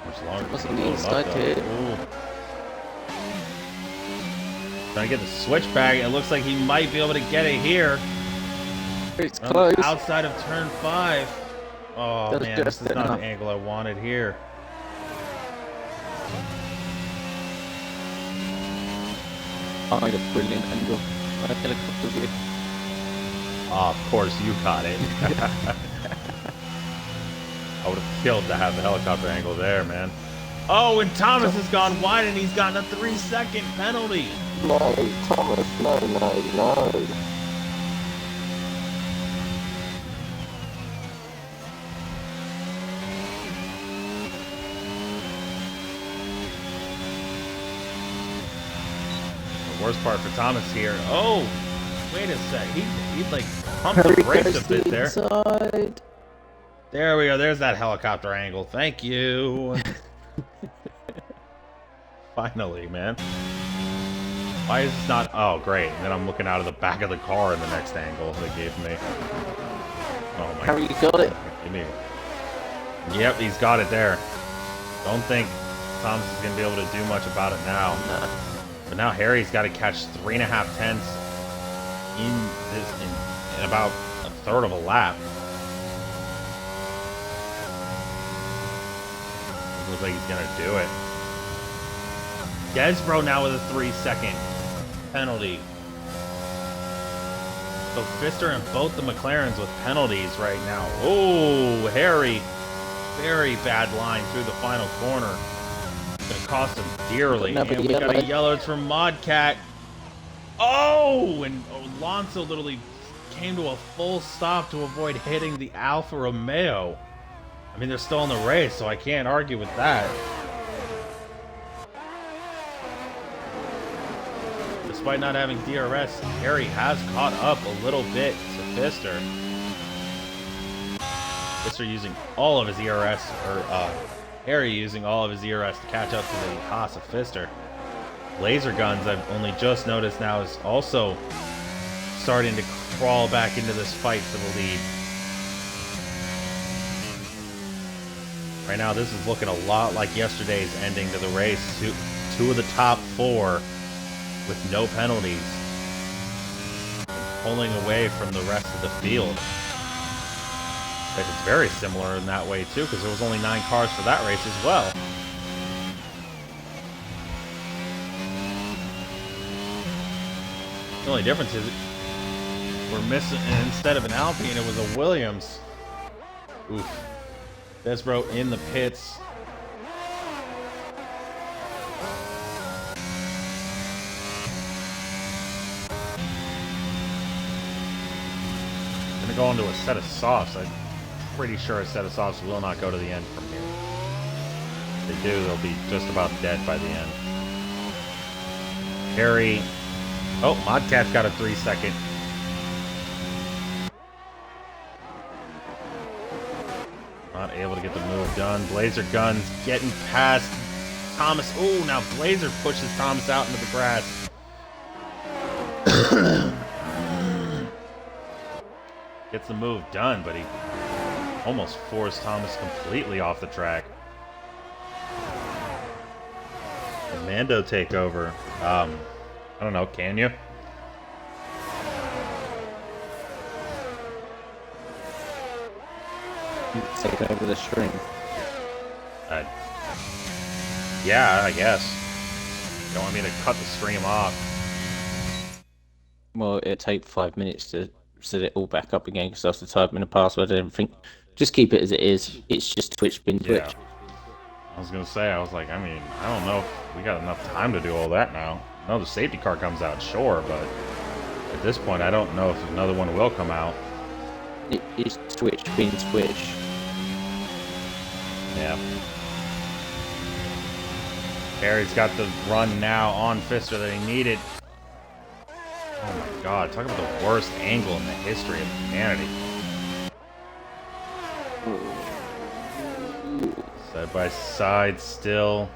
Speaker 3: Much longer.
Speaker 2: Wasn't the inside here.
Speaker 3: Trying to get the switchback. It looks like he might be able to get it here.
Speaker 2: It's close.
Speaker 3: Outside of turn 5. Oh man, this is not the angle I wanted here.
Speaker 2: I had a brilliant angle. I had a helicopter view.
Speaker 3: Oh, of course you got it. I would have killed to have the helicopter angle there, man. Oh, and Thomas has gone wide and he's gotten a 3-second penalty.
Speaker 2: No, Thomas, no.
Speaker 3: The worst part for Thomas here. Oh, wait a sec. He like pumped the brakes a bit there.
Speaker 2: Inside.
Speaker 3: There we go. There's that helicopter angle. Thank you. Finally, man. Why is this not... Oh, great. And then I'm looking out of the back of the car in the next angle they gave me. Oh, my...
Speaker 2: Harry, you got it?
Speaker 3: Yep, he's got it there. Don't think Thomas is going to be able to do much about it now.
Speaker 2: No.
Speaker 3: But now Harry's got to catch 3.5 tenths in about a third of a lap. Looks like he's going to do it. Desbro now with a 3-second penalty. So Pfister and both the McLarens with penalties right now. Oh, Harry. Very bad line through the final corner. It's going to cost him dearly. And we got a yellow. It's from Modcat. Oh, and Alonso literally came to a full stop to avoid hitting the Alfa Romeo. I mean, they're still in the race, so I can't argue with that. Despite not having DRS, Harry has caught up a little bit to Pfister. Pfister using all of his ERS, or Harry using all of his ERS to catch up to the Haas of Pfister. Laser Guns, I've only just noticed now, is also starting to crawl back into this fight for the lead. Right now, this is looking a lot like yesterday's ending to the race. Two of the top 4 with no penalties, pulling away from the rest of the field. It's very similar in that way too, because there was only 9 cars for that race as well. The only difference is we're missing, and instead of an Alpine, it was a Williams. Oof. Desbro in the pits. Gonna go into a set of softs. I'm pretty sure a set of softs will not go to the end from here. If they do, they'll be just about dead by the end. Harry. Oh, Modcat's got a 3-second. Not able to get the move done. Blazer Guns getting past Thomas. Oh, now Blazer pushes Thomas out into the grass. Gets the move done, but he almost forced Thomas completely off the track. The Mando takeover. I don't know, can you?
Speaker 2: Take over the stream.
Speaker 3: Yeah, I guess. You don't want me to cut the stream off.
Speaker 2: Well, it'd take 5 minutes to set it all back up again because I have to type in a password and everything. Just keep it as it is. It's just Twitch being Twitch.
Speaker 3: Yeah. I was gonna say, I was like, I mean, I don't know if we got enough time to do all that now. No, the safety car comes out, sure, but at this point, I don't know if another one will come out.
Speaker 2: It's Twitch being Twitch.
Speaker 3: Yeah. Harry's got the run now on Pfister that he needed. Oh my god, talk about the worst angle in the history of humanity. Side by side still.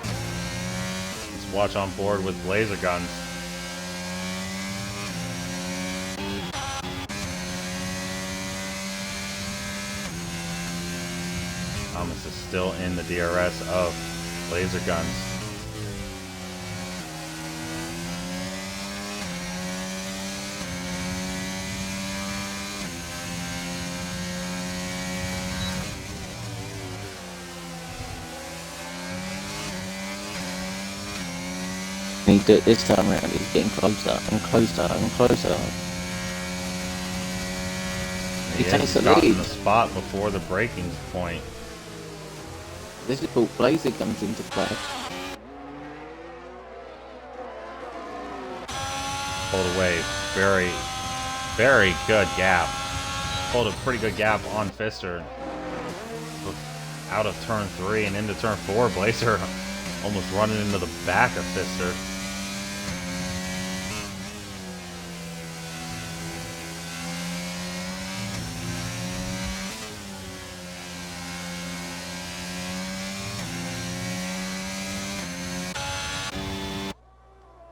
Speaker 3: Let's watch on board with laser guns. Thomas is still in the DRS of laser guns.
Speaker 2: This time around, he's getting closer and closer and closer. He takes the
Speaker 3: lead.
Speaker 2: lead.
Speaker 3: The spot before the braking point.
Speaker 2: This is called Blazer comes into play.
Speaker 3: Pulled away. Very, very good gap. Pulled a pretty good gap on Pfister. Out of turn 3 and into turn 4. Blazer almost running into the back of Pfister.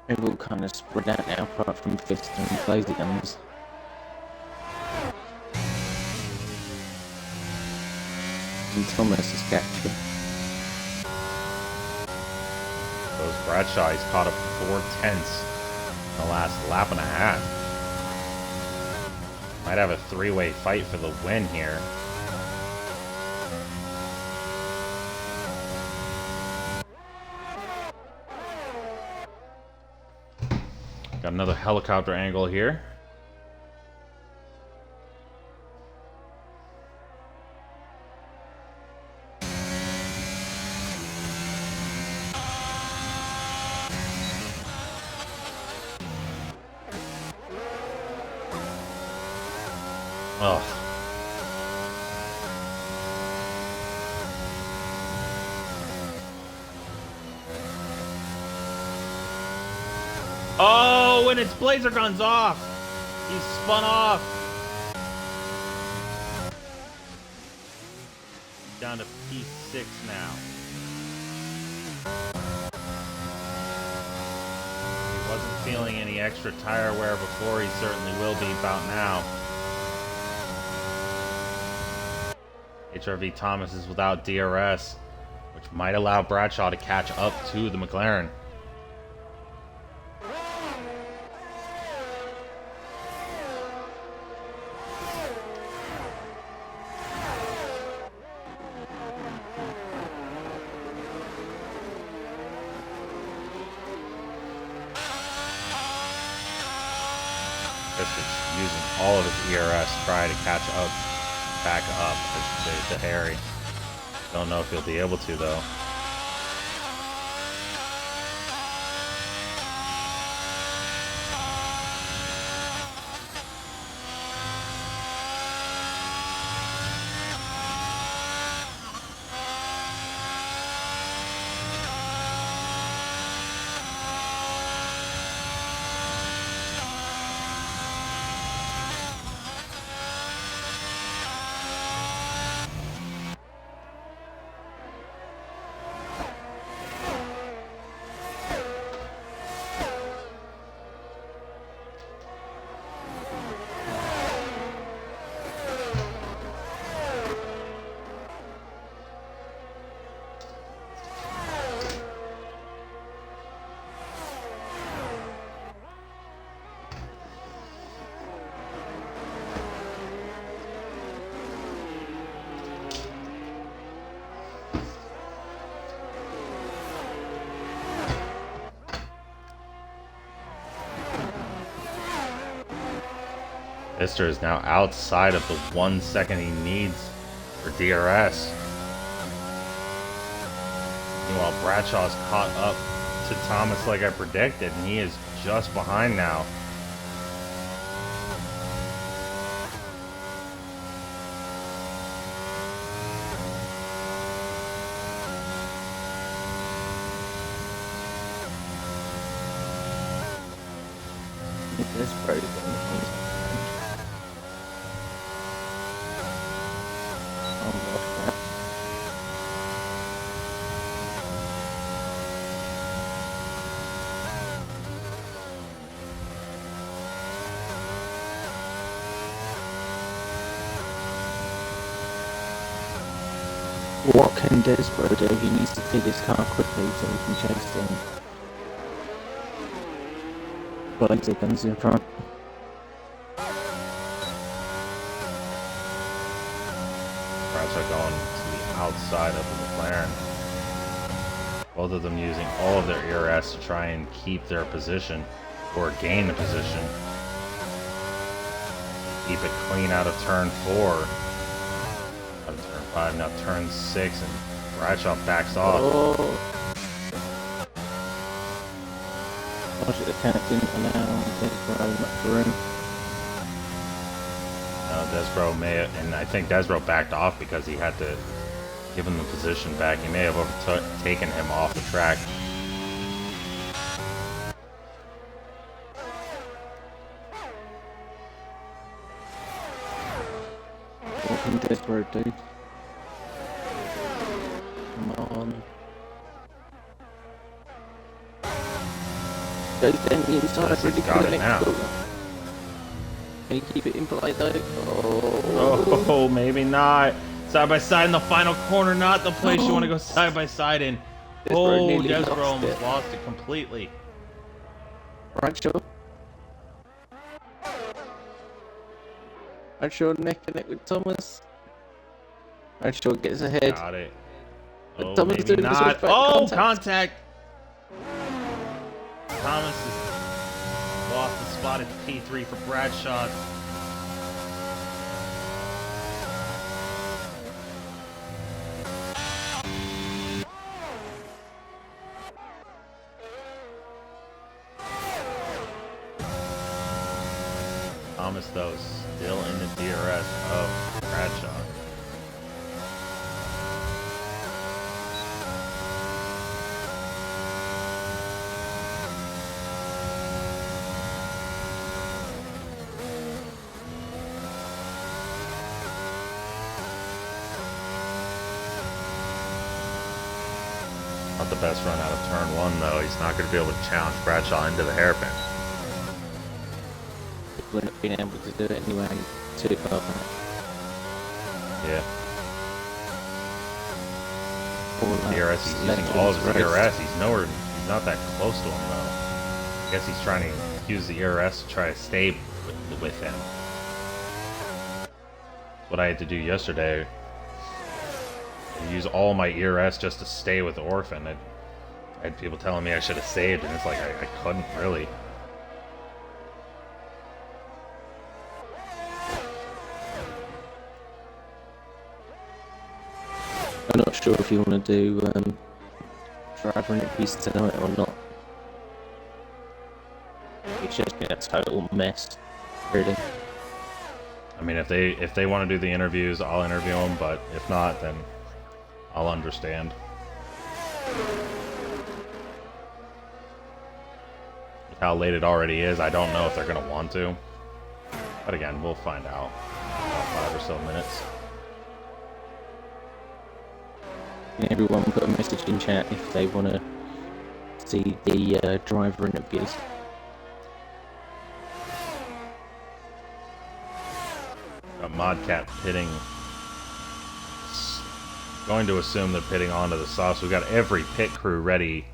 Speaker 2: They've all kind of spread out now, apart from Pfister and Blazer guns. And Thomas is captured.
Speaker 3: Goes Bradshaw. He's caught up 4/10 in the last lap and a half. Might have a 3-way fight for the win Got another helicopter angle here. Oh. Oh, and its blazer gun's off. He's spun off. Down to P6 now. He wasn't feeling any extra tire wear before. He certainly will be about now. HRV Thomas is without DRS, which might allow Bradshaw to catch up to the McLaren. Just using all of his ERS to try to catch up. Back up, I should say, to Harry. Don't know if he'll be able to, though. Mister is now outside of the 1 second he needs for DRS. Meanwhile, Bradshaw's caught up to Thomas like I predicted, and he is just behind now.
Speaker 2: This probably what can Desbro do? He needs to feed his car quickly so he can chase them. Blazer guns in front.
Speaker 3: Bradshaw going to the outside of the McLaren. Both of them using all of their ERS to try and keep their position or gain the position. Keep it clean out of turn 4. Out of turn 5, now turn 6, and Bradshaw backs off.
Speaker 2: Oh. The cat didn't allow Desbro much room.
Speaker 3: No, Desbro may have, and I think Desbro backed off because he had to give him the position back. He may have overtaken him off the track.
Speaker 2: What can Desbro do? Come on. Goes down the inside,
Speaker 3: Yes,
Speaker 2: really
Speaker 3: he's got
Speaker 2: good
Speaker 3: it now.
Speaker 2: Can you keep it in play though? Oh,
Speaker 3: Oh, maybe not. Side by side in the final corner, not the place you want to go side by side in. Oh,
Speaker 2: nearly
Speaker 3: Desbro
Speaker 2: lost
Speaker 3: almost
Speaker 2: it.
Speaker 3: lost it completely.
Speaker 2: Bradshaw. Bradshaw necking it with Thomas. Bradshaw gets ahead.
Speaker 3: Got it. Oh,
Speaker 2: Thomas
Speaker 3: maybe
Speaker 2: doing the
Speaker 3: not.
Speaker 2: switchback
Speaker 3: Oh,
Speaker 2: contact.
Speaker 3: contact. Thomas is lost the spot at P3 for Bradshaw. Thomas, though, is still in the DRS of Bradshaw. Not the best run out of turn one, though. He's not going to be able to challenge Bradshaw into the hairpin.
Speaker 2: Wouldn't have been able to do it anyway. Too far back.
Speaker 3: Yeah.
Speaker 2: All
Speaker 3: DRS, he's using all of his DRS. He's not that close to him, though. I guess he's trying to use the DRS to try to stay with him. That's what I had to do yesterday. I use all my ERS just to stay with Orphan. I had people telling me I should have saved, and it's like I couldn't really.
Speaker 2: I'm not sure if you want to do driver interviews tonight or not. It's just been a total mess, really.
Speaker 3: I mean, if they want to do the interviews, I'll interview them. But if not, then I'll understand. With how late it already is, I don't know if they're gonna want to. But again, we'll find out in about 5 or so minutes.
Speaker 2: Everyone put a message in chat if they want to see the driver interviews.
Speaker 3: Modcat pitting. Going to assume they're pitting onto the sauce. We've got every pit crew ready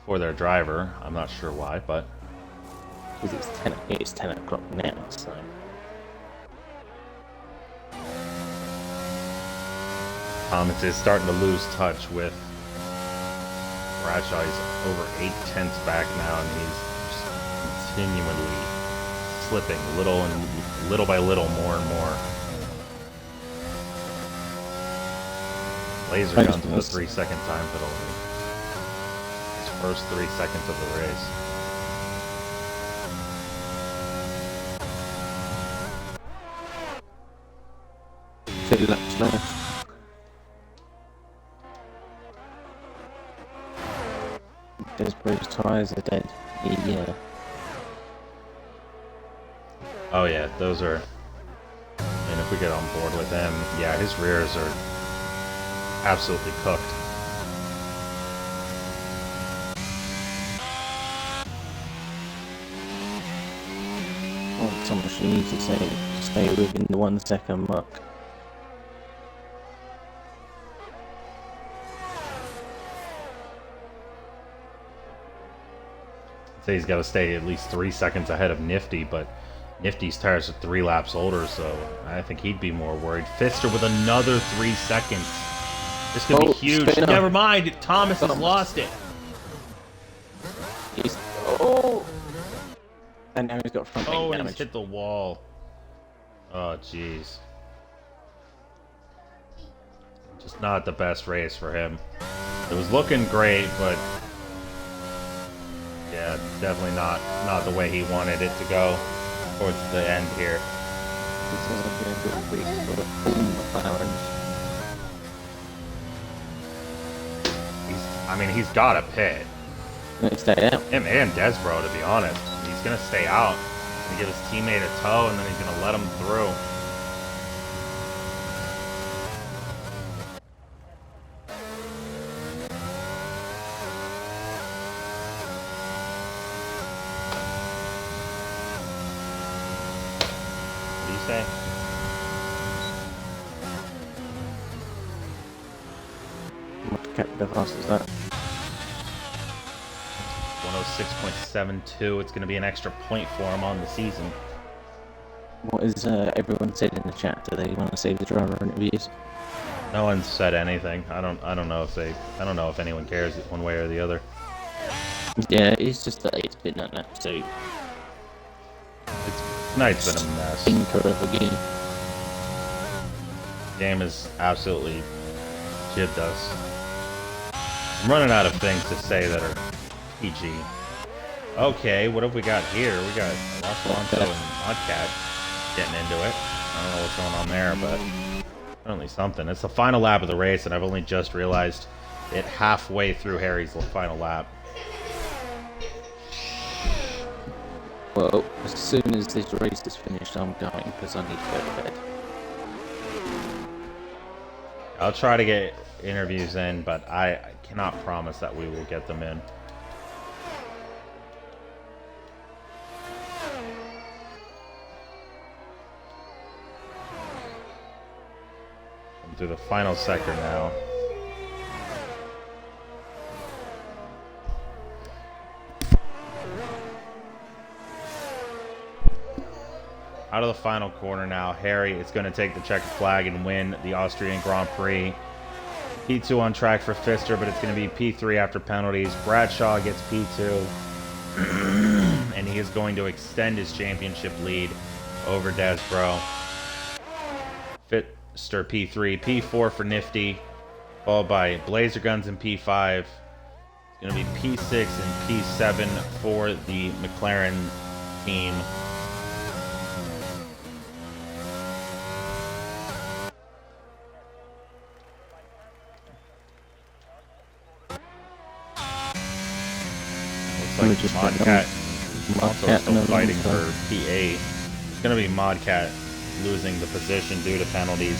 Speaker 3: for their driver. I'm not sure why, but
Speaker 2: Because it's 10 o'clock now, so...
Speaker 3: Thomas is starting to lose touch with Bradshaw. He's over 8/10 back now, and he's just continually slipping little by little, more and more. Laser gun to the 3-second time penalty. His first 3 seconds of the race.
Speaker 2: Two laps left. Desborough's tyres are dead. Yeah.
Speaker 3: Oh yeah, those are. And if we get on board with them, yeah, his rears are absolutely cooked.
Speaker 2: Oh, so much you need to stay within the 1 second mark.
Speaker 3: Say he's got to stay at least 3 seconds ahead of Nifty, but Nifty's tires are 3 laps older, so I think he'd be more worried. Pfister with another 3 seconds. This could be huge.
Speaker 2: Spinner.
Speaker 3: Never mind, Thomas has lost it.
Speaker 2: And now he's got front wing
Speaker 3: Oh, and
Speaker 2: damage.
Speaker 3: he's hit the wall. Oh, jeez. Just not the best race for him. It was looking great, but yeah, definitely not the way he wanted it to go towards the end here.
Speaker 2: This hasn't been a good week for all McLarens.
Speaker 3: He's got to pit.
Speaker 2: Let's stay out.
Speaker 3: Him and Desborough, to be honest. He's going to stay out and give his teammate a tow, and then he's going to let him through. What do you say?
Speaker 2: What kept the fast is that?
Speaker 3: 106.72. It's going to be an extra point for him on the season.
Speaker 2: What is everyone said in the chat? Do they want to see the driver interviews?
Speaker 3: No one said anything. I don't know if anyone cares one way or the other.
Speaker 2: Yeah, it's just that it's been an absolute
Speaker 3: Tonight's been a mess.
Speaker 2: Thinker of a game.
Speaker 3: Game has absolutely jibbed us. I'm running out of things to say that are PG. Okay, what have we got here? We got Alonso and Modcat getting into it. I don't know what's going on there, but apparently something. It's the final lap of the race, and I've only just realized it halfway through Harry's final lap.
Speaker 2: Well, as soon as this race is finished, I'm going because I need to go to bed.
Speaker 3: I'll try to get interviews in, but I cannot promise that we will get them in. I'm through the final sector now. Out of the final corner now, Harry is going to take the checkered flag and win the Austrian Grand Prix. P2 on track for Pfister, but it's going to be P3 after penalties. Bradshaw gets P2, and he is going to extend his championship lead over Desbro. Pfister P3, P4 for Nifty, followed by Blazer Guns in P5. It's going to be P6 and P7 for the McLaren team. Looks like Modcat also still fighting for P8. It's going to be Modcat losing the position due to penalties.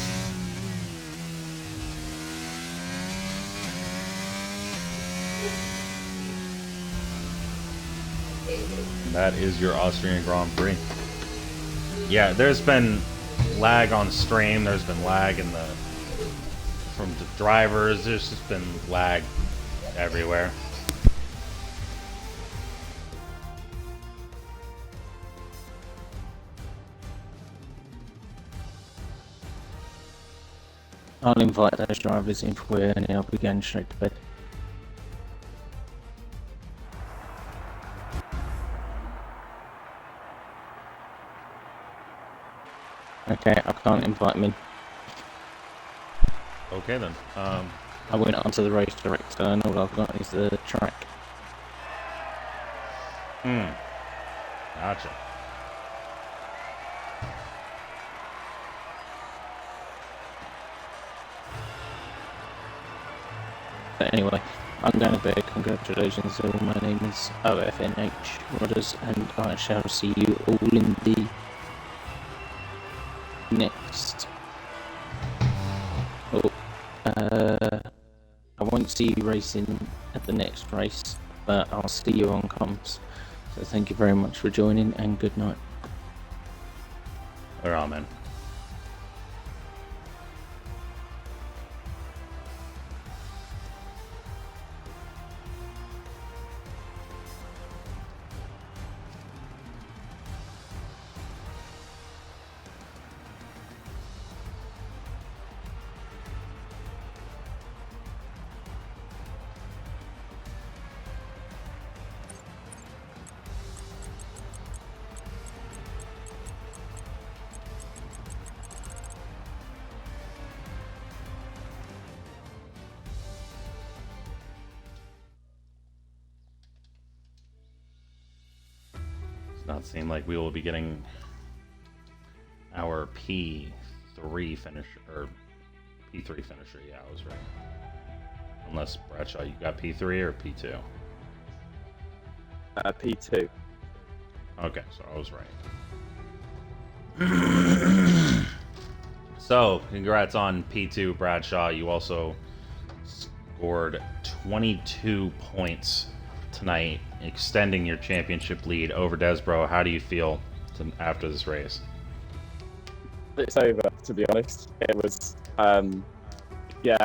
Speaker 3: That is your Austrian Grand Prix. Yeah, there's been lag on stream. There's been lag from the drivers. There's just been lag everywhere.
Speaker 2: I'll invite those drivers in for you and I'll be going straight to bed. Okay, I can't invite them in.
Speaker 3: Okay then.
Speaker 2: I went onto the race director and all I've got is the track.
Speaker 3: Gotcha.
Speaker 2: But anyway, I'm going to bed. Congratulations all. My name is OFNH Rodders and I shall see you all in the next... I won't see you racing at the next race, but I'll see you on comms. So thank you very much for joining and good night.
Speaker 3: They're all, man. Not seem like we will be getting our P3 finish or P3 finisher. Yeah, I was right. Unless Bradshaw, you got P3 or P2?
Speaker 4: P2.
Speaker 3: Okay, so I was right. So, congrats on P2, Bradshaw. You also scored 22 points tonight, extending your championship lead over Desbro. How do you feel after this race?
Speaker 4: It's over, to be honest. It was,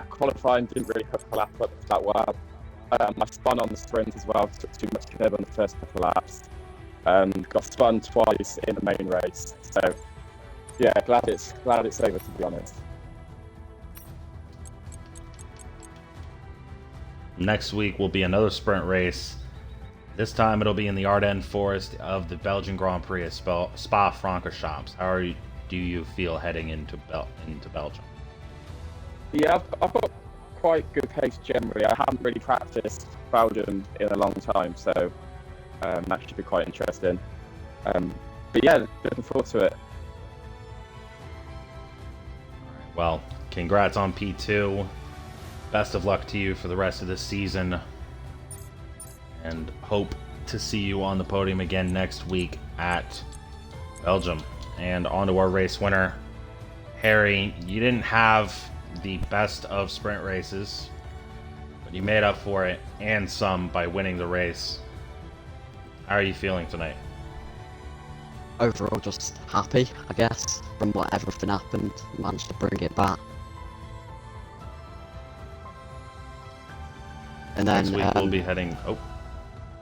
Speaker 4: qualifying didn't really hook the lap up that well. I spun on the sprint as well, took too much curb on the first couple of laps. Got spun twice in the main race. So, yeah, glad it's over, to be honest.
Speaker 3: Next week will be another sprint race This time it'll be in the Ardennes Forest of the Belgian Grand Prix at Spa-Francorchamps. Do you feel heading into Belgium?
Speaker 4: Yeah, I've got quite good pace generally. I haven't really practiced Belgium in a long time, so that should be quite interesting. But yeah, looking forward to it.
Speaker 3: Well, congrats on P2. Best of luck to you for the rest of this season. And hope to see you on the podium again next week at Belgium. And on to our race winner. Harry, you didn't have the best of sprint races, but you made up for it and some by winning the race. How are you feeling tonight?
Speaker 5: Overall, just happy, I guess, from what everything happened. Managed to bring it back. And then
Speaker 3: Next week we'll be heading... Oh,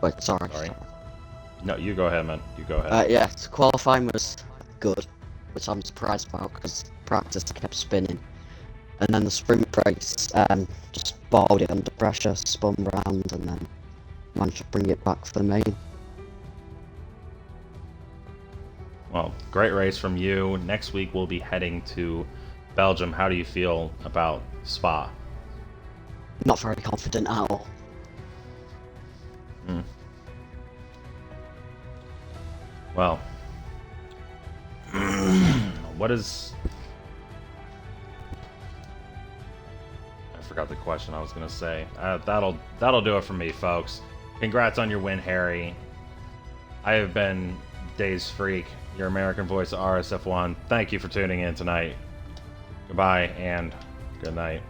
Speaker 5: wait, sorry.
Speaker 3: no, you go ahead, man. You go ahead.
Speaker 5: Yeah, so qualifying was good, which I'm surprised about because practice kept spinning. And then the sprint race, just bottled it under pressure, spun round, and then managed to bring it back for the main.
Speaker 3: Well, great race from you. Next week we'll be heading to Belgium. How do you feel about Spa?
Speaker 5: Not very confident at all.
Speaker 3: Well, what is... I forgot the question I was going to say. That'll do it for me, folks. Congrats on your win, Harry. I have been Days Freak, your American voice of RSF1. Thank you for tuning in tonight. Goodbye and good night.